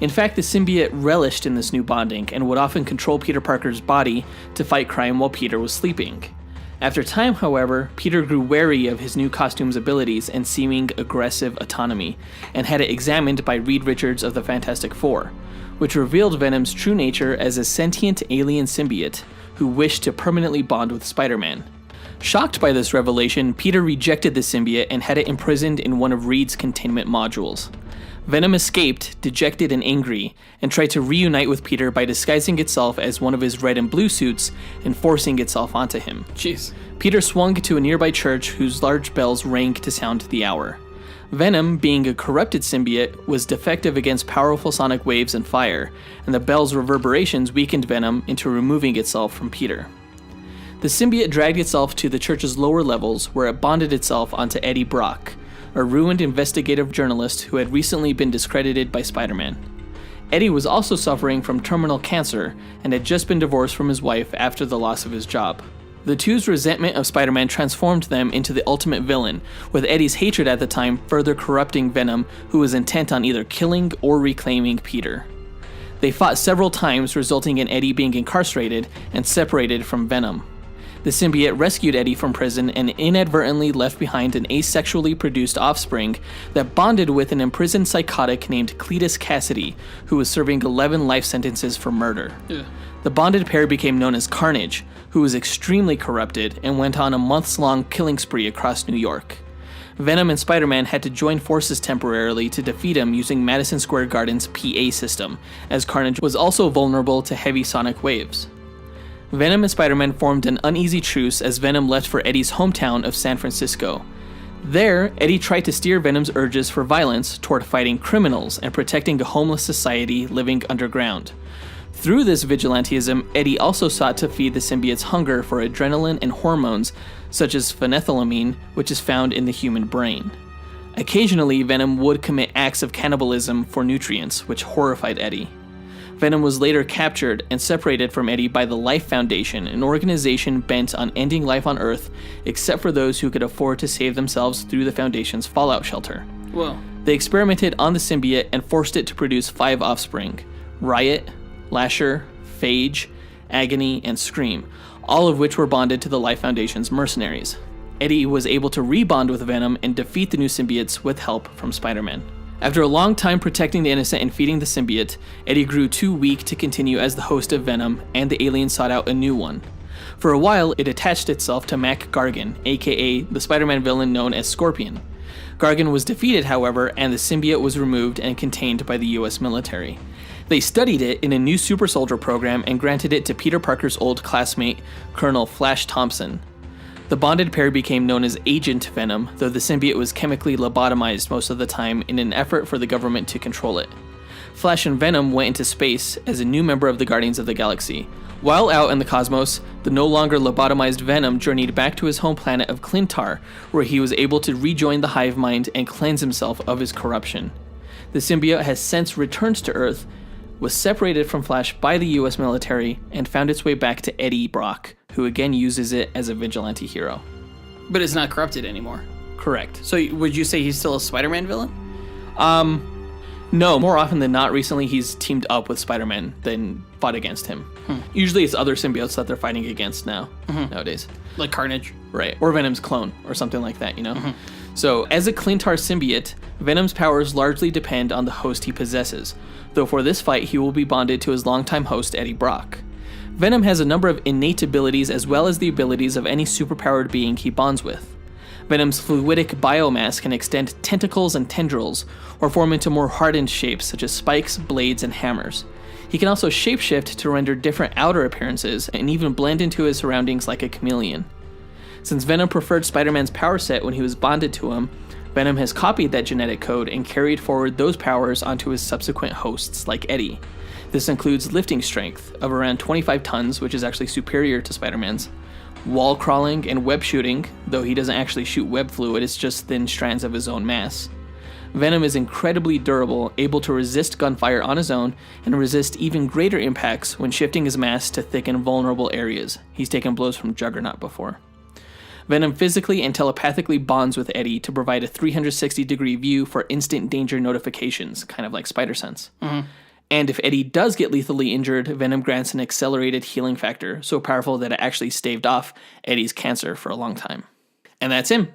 In fact, the symbiote relished in this new bonding and would often control Peter Parker's body to fight crime while Peter was sleeping. After time, however, Peter grew wary of his new costume's abilities and seeming aggressive autonomy, and had it examined by Reed Richards of the Fantastic Four, which revealed Venom's true nature as a sentient alien symbiote who wished to permanently bond with Spider-Man. Shocked by this revelation, Peter rejected the symbiote and had it imprisoned in one of Reed's containment modules. Venom escaped, dejected and angry, and tried to reunite with Peter by disguising itself as one of his red and blue suits and forcing itself onto him. Jeez. Peter swung to a nearby church whose large bells rang to sound the hour. Venom, being a corrupted symbiote, was defective against powerful sonic waves and fire, and the bell's reverberations weakened Venom into removing itself from Peter. The symbiote dragged itself to the church's lower levels, where it bonded itself onto Eddie Brock, a ruined investigative journalist who had recently been discredited by Spider-Man. Eddie was also suffering from terminal cancer and had just been divorced from his wife after the loss of his job. The two's resentment of Spider-Man transformed them into the ultimate villain, with Eddie's hatred at the time further corrupting Venom, who was intent on either killing or reclaiming Peter. They fought several times, resulting in Eddie being incarcerated and separated from Venom. The symbiote rescued Eddie from prison and inadvertently left behind an asexually produced offspring that bonded with an imprisoned psychotic named Cletus Cassidy, who was serving 11 life sentences for murder. Yeah. The bonded pair became known as Carnage, who was extremely corrupted and went on a months-long killing spree across New York. Venom and Spider-Man had to join forces temporarily to defeat him using Madison Square Garden's PA system, as Carnage was also vulnerable to heavy sonic waves. Venom and Spider-Man formed an uneasy truce as Venom left for Eddie's hometown of San Francisco. There, Eddie tried to steer Venom's urges for violence toward fighting criminals and protecting a homeless society living underground. Through this vigilantism, Eddie also sought to feed the symbiote's hunger for adrenaline and hormones, such as phenethylamine, which is found in the human brain. Occasionally, Venom would commit acts of cannibalism for nutrients, which horrified Eddie. Venom was later captured and separated from Eddie by the Life Foundation, an organization bent on ending life on Earth, except for those who could afford to save themselves through the Foundation's fallout shelter. Whoa. They experimented on the symbiote and forced it to produce 5 offspring: Riot, Lasher, Phage, Agony, and Scream, all of which were bonded to the Life Foundation's mercenaries. Eddie was able to rebond with Venom and defeat the new symbiotes with help from Spider-Man. After a long time protecting the innocent and feeding the symbiote, Eddie grew too weak to continue as the host of Venom, and the alien sought out a new one. For a while, it attached itself to Mac Gargan, aka the Spider-Man villain known as Scorpion. Gargan was defeated, however, and the symbiote was removed and contained by the US military. They studied it in a new super soldier program and granted it to Peter Parker's old classmate, Colonel Flash Thompson. The bonded pair became known as Agent Venom, though the symbiote was chemically lobotomized most of the time in an effort for the government to control it. Flash and Venom went into space as a new member of the Guardians of the Galaxy. While out in the cosmos, the no longer lobotomized Venom journeyed back to his home planet of Clintar, where he was able to rejoin the hive mind and cleanse himself of his corruption. The symbiote has since returned to Earth, was separated from Flash by the US military, and found its way back to Eddie Brock, who again uses it as a vigilante hero. But it's not corrupted anymore. Correct. So would you say he's still a Spider-Man villain? No, more often than not, recently he's teamed up with Spider-Man than fought against him. Usually it's other symbiotes that they're fighting against nowadays. Like Carnage? Right. Or Venom's clone, or something like that, you know? So, as a Clintar symbiote, Venom's powers largely depend on the host he possesses, though for this fight he will be bonded to his longtime host Eddie Brock. Venom has a number of innate abilities as well as the abilities of any superpowered being he bonds with. Venom's fluidic biomass can extend tentacles and tendrils, or form into more hardened shapes such as spikes, blades, and hammers. He can also shapeshift to render different outer appearances, and even blend into his surroundings like a chameleon. Since Venom preferred Spider-Man's power set when he was bonded to him, Venom has copied that genetic code and carried forward those powers onto his subsequent hosts, like Eddie. This includes lifting strength of around 25 tons, which is actually superior to Spider-Man's, wall crawling, and web shooting, though he doesn't actually shoot web fluid, it's just thin strands of his own mass. Venom is incredibly durable, able to resist gunfire on his own, and resist even greater impacts when shifting his mass to thick and vulnerable areas. He's taken blows from Juggernaut before. Venom physically and telepathically bonds with Eddie to provide a 360-degree view for instant danger notifications, kind of like Spider Sense. Mm-hmm. And if Eddie does get lethally injured, Venom grants an accelerated healing factor, so powerful that it actually staved off Eddie's cancer for a long time. And that's him.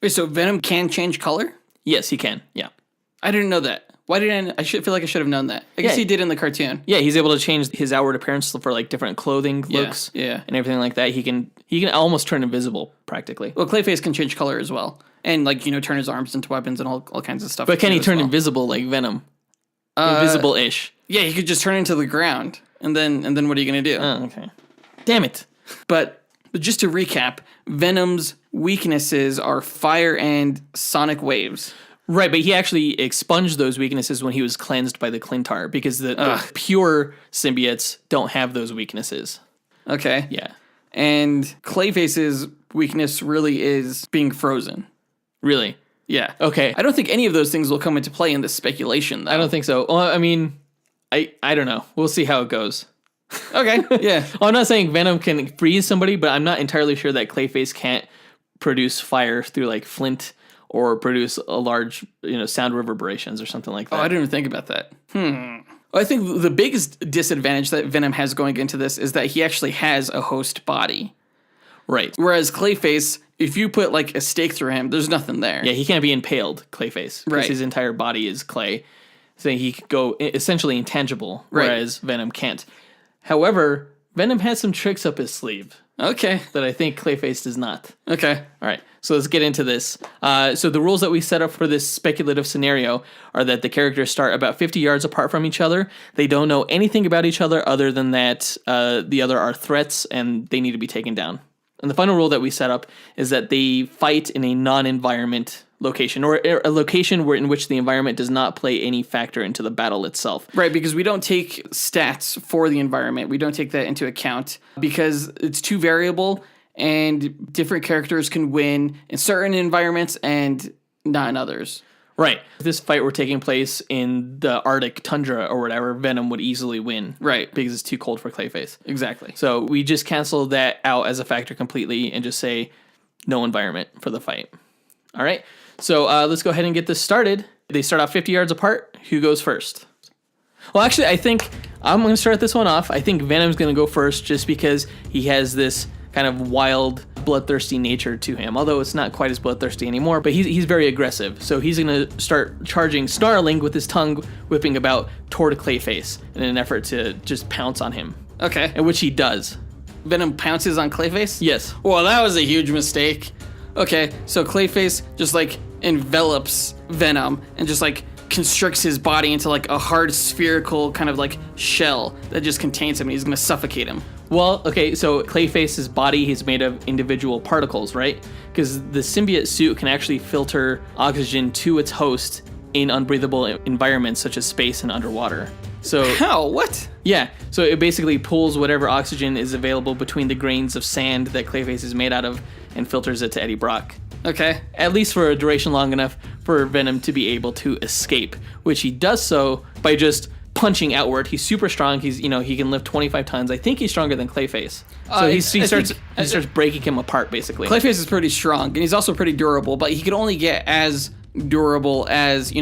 Wait, so Venom can change color? Yes, he can, yeah. I didn't know that. Why didn't I feel like I should have known that. I guess he did in the cartoon. Yeah, he's able to change his outward appearance for like different clothing looks and everything like that. He can almost turn invisible practically. Well, Clayface can change color as well. And turn his arms into weapons and all kinds of stuff. But can he turn invisible like Venom? Invisible-ish. Yeah, he could just turn into the ground. And then what are you going to do? Oh, okay. Damn it. But just to recap, Venom's weaknesses are fire and sonic waves. Right, but he actually expunged those weaknesses when he was cleansed by the Clintar, because the pure symbiotes don't have those weaknesses. Okay. Yeah. And Clayface's weakness really is being frozen. Really? Yeah. Okay. I don't think any of those things will come into play in this speculation, though. I don't think so. Well, I mean, I don't know. We'll see how it goes. Okay, yeah. Well, I'm not saying Venom can freeze somebody, but I'm not entirely sure that Clayface can't produce fire through, like, flint or produce a large, sound reverberations or something like that. Oh, I didn't even think about that. I think the biggest disadvantage that Venom has going into this is that he actually has a host body. Right. Whereas Clayface, if you put like a stake through him, there's nothing there. Yeah, he can't be impaled, Clayface. Because his entire body is clay. So he could go essentially intangible, whereas Venom can't. However, Venom has some tricks up his sleeve. Okay. That I think Clayface does not. Okay. All right. So let's get into this. So the rules that we set up for this speculative scenario are that the characters start about 50 yards apart from each other. They don't know anything about each other other than that the other are threats and they need to be taken down. And the final rule that we set up is that they fight in a non-environment location, or a location in which the environment does not play any factor into the battle itself. Right, because we don't take stats for the environment. We don't take that into account because it's too variable and different characters can win in certain environments and not in others. Right. If this fight were taking place in the Arctic tundra or whatever, Venom would easily win. Right. Because it's too cold for Clayface. Exactly. So we just cancel that out as a factor completely and just say no environment for the fight. All right. So let's go ahead and get this started. They start out 50 yards apart. Who goes first? Well, actually, I think I'm going to start this one off. I think Venom's going to go first just because he has this kind of wild, bloodthirsty nature to him. Although it's not quite as bloodthirsty anymore, but he's very aggressive. So he's going to start charging, snarling with his tongue whipping about toward Clayface in an effort to just pounce on him. Okay. And which he does. Venom pounces on Clayface? Yes. Well, that was a huge mistake. Okay, so Clayface just envelops Venom and just constricts his body into a hard spherical kind of shell that just contains him and he's gonna suffocate him. Well, okay, so Clayface's body is made of individual particles, right? Because the symbiote suit can actually filter oxygen to its host in unbreathable environments such as space and underwater. So how? What? Yeah, so it basically pulls whatever oxygen is available between the grains of sand that Clayface is made out of and filters it to Eddie Brock. Okay. At least for a duration long enough for Venom to be able to escape, which he does so by just punching outward. He's super strong. He can lift 25 tons. I think he's stronger than Clayface. So he starts breaking him apart, basically. Clayface is pretty strong, and he's also pretty durable, but he could only get as durable as,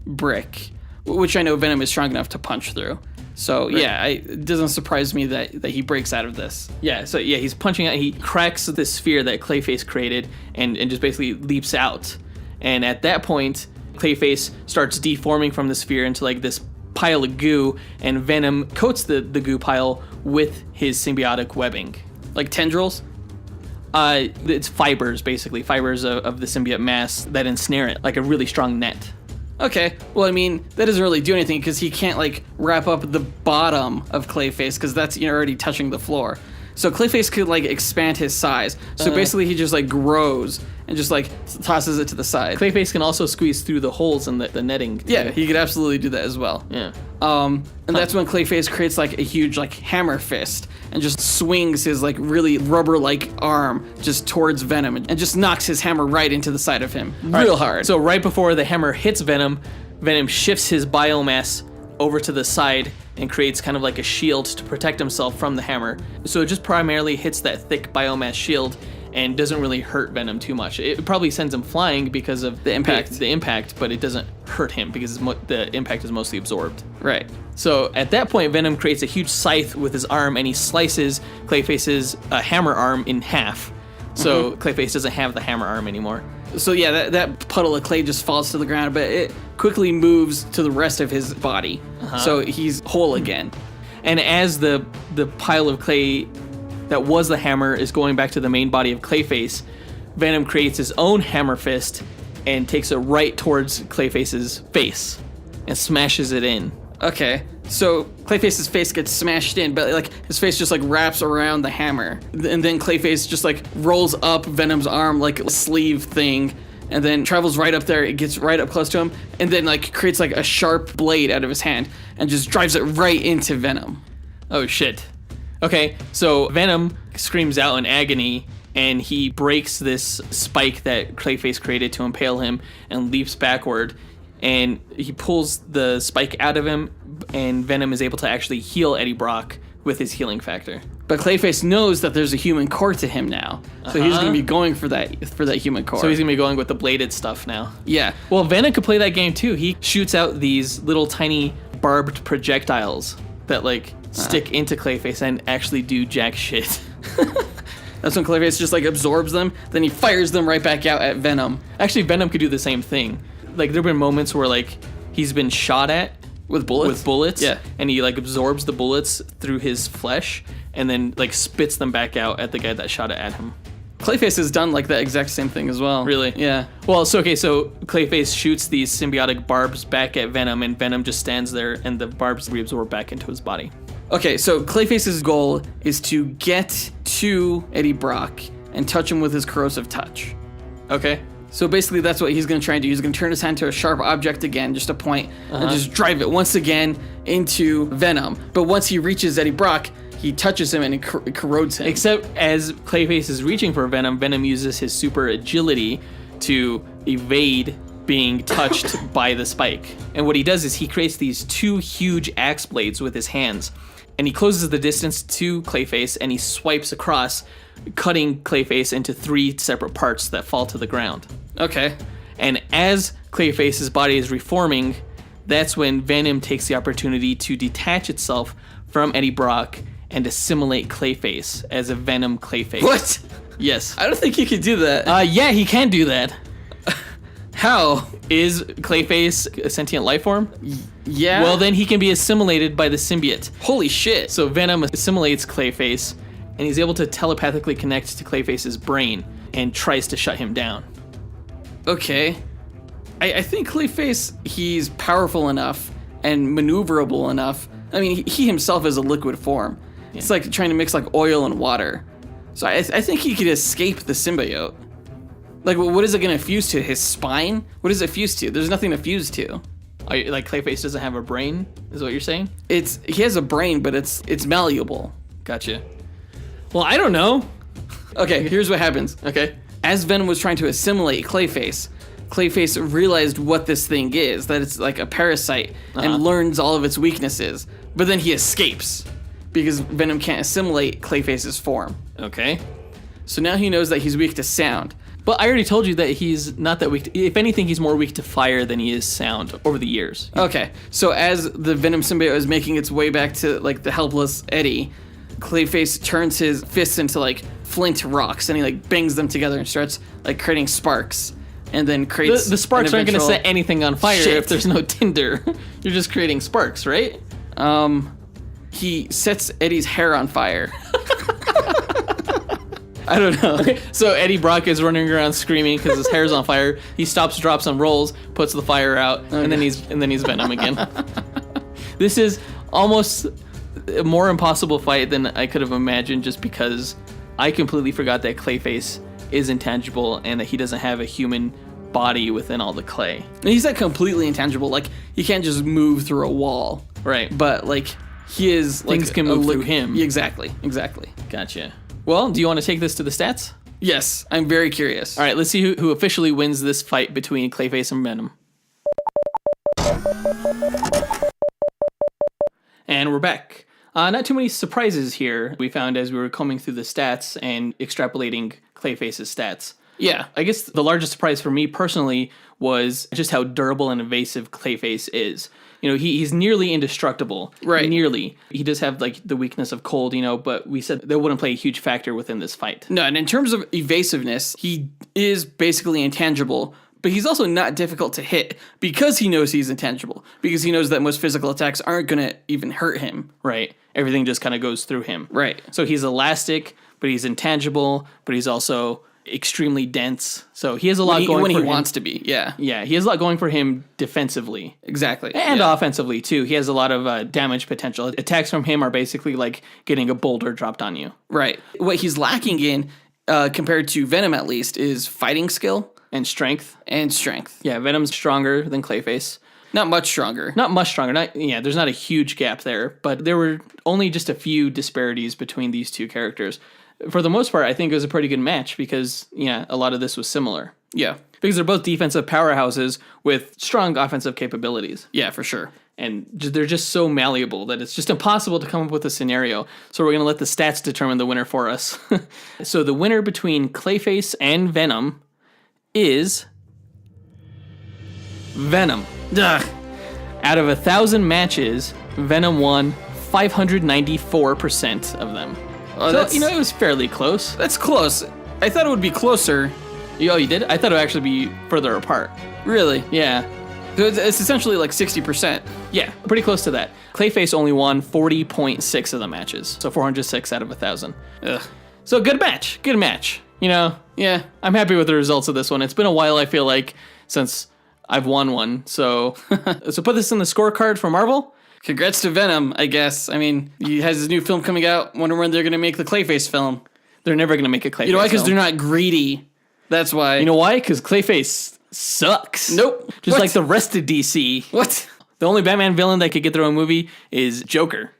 brick, which I know Venom is strong enough to punch through. So it doesn't surprise me that he breaks out of this. Yeah, so he's punching out. He cracks the sphere that Clayface created and just basically leaps out. And at that point, Clayface starts deforming from the sphere into like this pile of goo, and Venom coats the goo pile with his symbiotic webbing. Like tendrils? It's fibers, basically. Fibers of the symbiote mass that ensnare it, like a really strong net. Okay, well, I mean, that doesn't really do anything because he can't, like, wrap up the bottom of Clayface because that's already touching the floor. So Clayface could, like, expand his size. So basically he just, like, grows and just, like, tosses it to the side. Clayface can also squeeze through the holes in the netting. Yeah, he could absolutely do that as well. Yeah. And that's when Clayface creates, like, a huge, like, hammer fist and just swings his, like, really rubber-like arm just towards Venom and just knocks his hammer right into the side of him real hard. So right before the hammer hits Venom, Venom shifts his biomass over to the side and creates kind of like a shield to protect himself from the hammer. So it just primarily hits that thick biomass shield and doesn't really hurt Venom too much. It probably sends him flying because of the impact, but it doesn't hurt him because the impact is mostly absorbed. Right. So at that point, Venom creates a huge scythe with his arm and he slices Clayface's hammer arm in half. So Clayface doesn't have the hammer arm anymore. So yeah, that puddle of clay just falls to the ground, but it quickly moves to the rest of his body. So he's whole again. And as the pile of clay that was the hammer is going back to the main body of Clayface, Venom creates his own hammer fist and takes it right towards Clayface's face and smashes it in. Okay, so Clayface's face gets smashed in, but like his face just like wraps around the hammer, and then Clayface just like rolls up Venom's arm like a sleeve thing, and then travels right up there. It gets right up close to him, and then like creates like a sharp blade out of his hand and just drives it right into Venom. Oh shit. Okay, so Venom screams out in agony, and he breaks this spike that Clayface created to impale him and leaps backward. And he pulls the spike out of him, and Venom is able to actually heal Eddie Brock with his healing factor. But Clayface knows that there's a human core to him now, so he's going to be going for that human core. So he's going to be going with the bladed stuff now. Yeah. Well, Venom could play that game too. He shoots out these little tiny barbed projectiles that like stick into Clayface and actually do jack shit. That's when Clayface just like absorbs them, then he fires them right back out at Venom. Actually, Venom could do the same thing. Like there've been moments where like he's been shot at with bullets. Yeah. And he like absorbs the bullets through his flesh and then like spits them back out at the guy that shot it at him. Clayface has done like that exact same thing as well. Really? Yeah. Well, so Clayface shoots these symbiotic barbs back at Venom, and Venom just stands there and the barbs reabsorb back into his body. Okay, so Clayface's goal is to get to Eddie Brock and touch him with his corrosive touch. Okay. So basically that's what he's going to try and do. He's going to turn his hand to a sharp object again, just a point, and just drive it once again into Venom. But once he reaches Eddie Brock, he touches him and it corrodes him. Except as Clayface is reaching for Venom, Venom uses his super agility to evade being touched by the spike. And what he does is he creates these two huge axe blades with his hands. And he closes the distance to Clayface and he swipes across, cutting Clayface into 3 separate parts that fall to the ground. Okay. And as Clayface's body is reforming, that's when Venom takes the opportunity to detach itself from Eddie Brock and assimilate Clayface as a Venom Clayface. What? Yes. I don't think you could do that. Yeah, he can do that. How? Is Clayface a sentient life form? Yeah. Well, then he can be assimilated by the symbiote. Holy shit. So Venom assimilates Clayface, and he's able to telepathically connect to Clayface's brain and tries to shut him down. Okay. I think Clayface, he's powerful enough and maneuverable enough. I mean, he himself is a liquid form. Yeah. It's like trying to mix like oil and water. So I think he could escape the symbiote. Like, what is it going to fuse to? His spine? What does it fuse to? There's nothing to fuse to. Like Clayface doesn't have a brain, is what you're saying? He has a brain, but it's malleable. Gotcha. Well, I don't know. Okay, here's what happens. Okay. As Venom was trying to assimilate Clayface realized what this thing is, that it's like a parasite, and learns all of its weaknesses. But then he escapes because Venom can't assimilate Clayface's form. Okay. So now he knows that he's weak to sound. But I already told you that he's not that weak. If anything, he's more weak to fire than he is sound over the years. Okay, so as the Venom symbiote is making its way back to like the helpless Eddie, Clayface turns his fists into like flint rocks and he like bangs them together and starts like creating sparks. And then creates the sparks aren't going to set anything on fire if there's no tinder. You're just creating sparks, right? He sets Eddie's hair on fire. I don't know. So Eddie Brock is running around screaming because his hair's on fire. He stops, drops and rolls, puts the fire out, and then he's Venom again. This is almost a more impossible fight than I could have imagined, just because I completely forgot that Clayface is intangible and that he doesn't have a human body within all the clay. And he's like completely intangible. Like he can't just move through a wall, right? But like he is things like can move through him. Exactly. Gotcha. Well, do you want to take this to the stats? Yes, I'm very curious. All right, let's see who officially wins this fight between Clayface and Venom. And we're back. Not too many surprises here we found as we were combing through the stats and extrapolating Clayface's stats. Yeah. I guess the largest surprise for me personally was just how durable and evasive Clayface is. You know, he's nearly indestructible. Right. Nearly. He does have, like, the weakness of cold, you know, but we said that wouldn't play a huge factor within this fight. No, and in terms of evasiveness, he is basically intangible, but he's also not difficult to hit because he knows he's intangible, because he knows that most physical attacks aren't going to even hurt him. Right. Everything just kind of goes through him. Right. So he's elastic, but he's intangible, but he's also extremely dense. So he has a lot going for him. When he wants to be, yeah. Yeah, he has a lot going for him defensively. Exactly. And offensively, too. He has a lot of damage potential. Attacks from him are basically like getting a boulder dropped on you. Right. What he's lacking in, compared to Venom at least, is fighting skill. And strength. Yeah, Venom's stronger than Clayface. Not much stronger. There's not a huge gap there, but there were only just a few disparities between these two characters. For the most part, I think it was a pretty good match because, a lot of this was similar. Yeah. Because they're both defensive powerhouses with strong offensive capabilities. Yeah, for sure. And they're just so malleable that it's just impossible to come up with a scenario. So we're going to let the stats determine the winner for us. So the winner between Clayface and Venom is Venom. Ugh. Out of 1,000 matches, Venom won 594% of them. Oh, so, it was fairly close. That's close. I thought it would be closer. Oh, you did? I thought it would actually be further apart. Really? Yeah. So it's essentially like 60%. Yeah, pretty close to that. Clayface only won 40.6 of the matches, so 406 out of 1,000. Ugh. So good match. Yeah. I'm happy with the results of this one. It's been a while, I feel like, since I've won one. So, so put this in the scorecard for Marvel. Congrats to Venom, I guess. I mean, he has his new film coming out. Wonder when they're going to make the Clayface film. They're never going to make a Clayface film. You know why? Because they're not greedy. That's why. You know why? Because Clayface sucks. Nope. Just like the rest of DC. What? The only Batman villain that could get their own movie is Joker.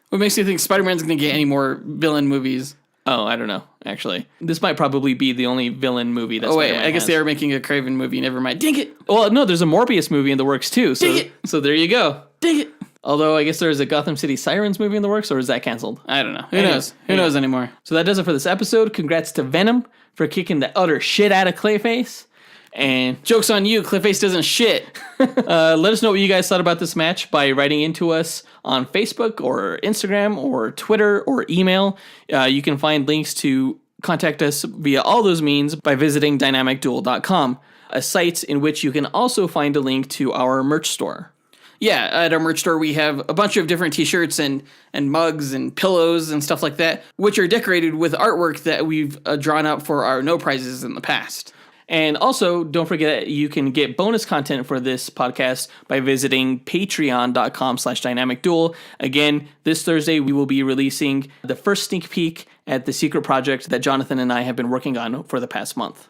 What makes you think Spider-Man's going to get any more villain movies? Oh, I don't know, actually. This might probably be the only villain movie that's I guess they are making a Craven movie. Never mind. Dang it. Well, no, there's a Morbius movie in the works, too. So, Dang it. So there you go. Dang it. Although, I guess there's a Gotham City Sirens movie in the works, or is that canceled? I don't know. Who knows? Who knows anymore? So that does it for this episode. Congrats to Venom for kicking the utter shit out of Clayface. And joke's on you, Clayface doesn't shit. Let us know what you guys thought about this match by writing into us on Facebook or Instagram or Twitter or email. You can find links to contact us via all those means by visiting dynamicduel.com, a site in which you can also find a link to our merch store. Yeah, at our merch store, we have a bunch of different t-shirts and mugs and pillows and stuff like that, which are decorated with artwork that we've drawn up for our no prizes in the past. And also, don't forget you can get bonus content for this podcast by visiting patreon.com/dynamicduel. Again, this Thursday, we will be releasing the first sneak peek at the secret project that Jonathan and I have been working on for the past month.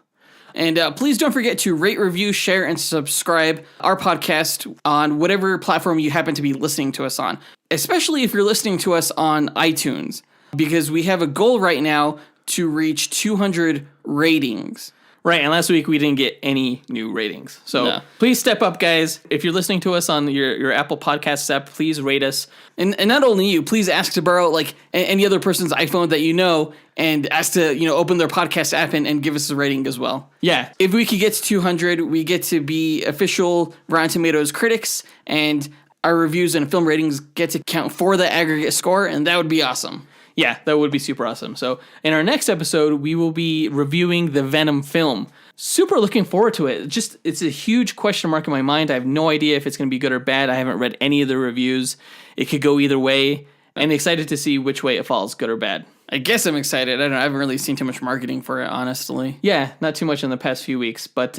And please don't forget to rate, review, share, and subscribe our podcast on whatever platform you happen to be listening to us on, especially if you're listening to us on iTunes, because we have a goal right now to reach 200 ratings. Right, and last week we didn't get any new ratings. So No. please step up, guys. If you're listening to us on your Apple Podcasts app, please rate us. And not only you, please ask to borrow like any other person's iPhone that you know, and ask to open their podcast app and give us a rating as well. Yeah. If we could get to 200, we get to be official Rotten Tomatoes critics, and our reviews and film ratings get to count for the aggregate score, and that would be awesome. Yeah, that would be super awesome. So in our next episode, we will be reviewing the Venom film. Super looking forward to it. Just, it's a huge question mark in my mind. I have no idea if it's going to be good or bad. I haven't read any of the reviews. It could go either way. I'm excited to see which way it falls, good or bad. I guess I'm excited. I don't know. I haven't really seen too much marketing for it, honestly. Yeah, not too much in the past few weeks, but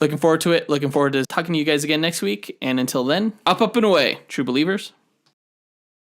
looking forward to it. Looking forward to talking to you guys again next week. And until then, Up and away. true believers.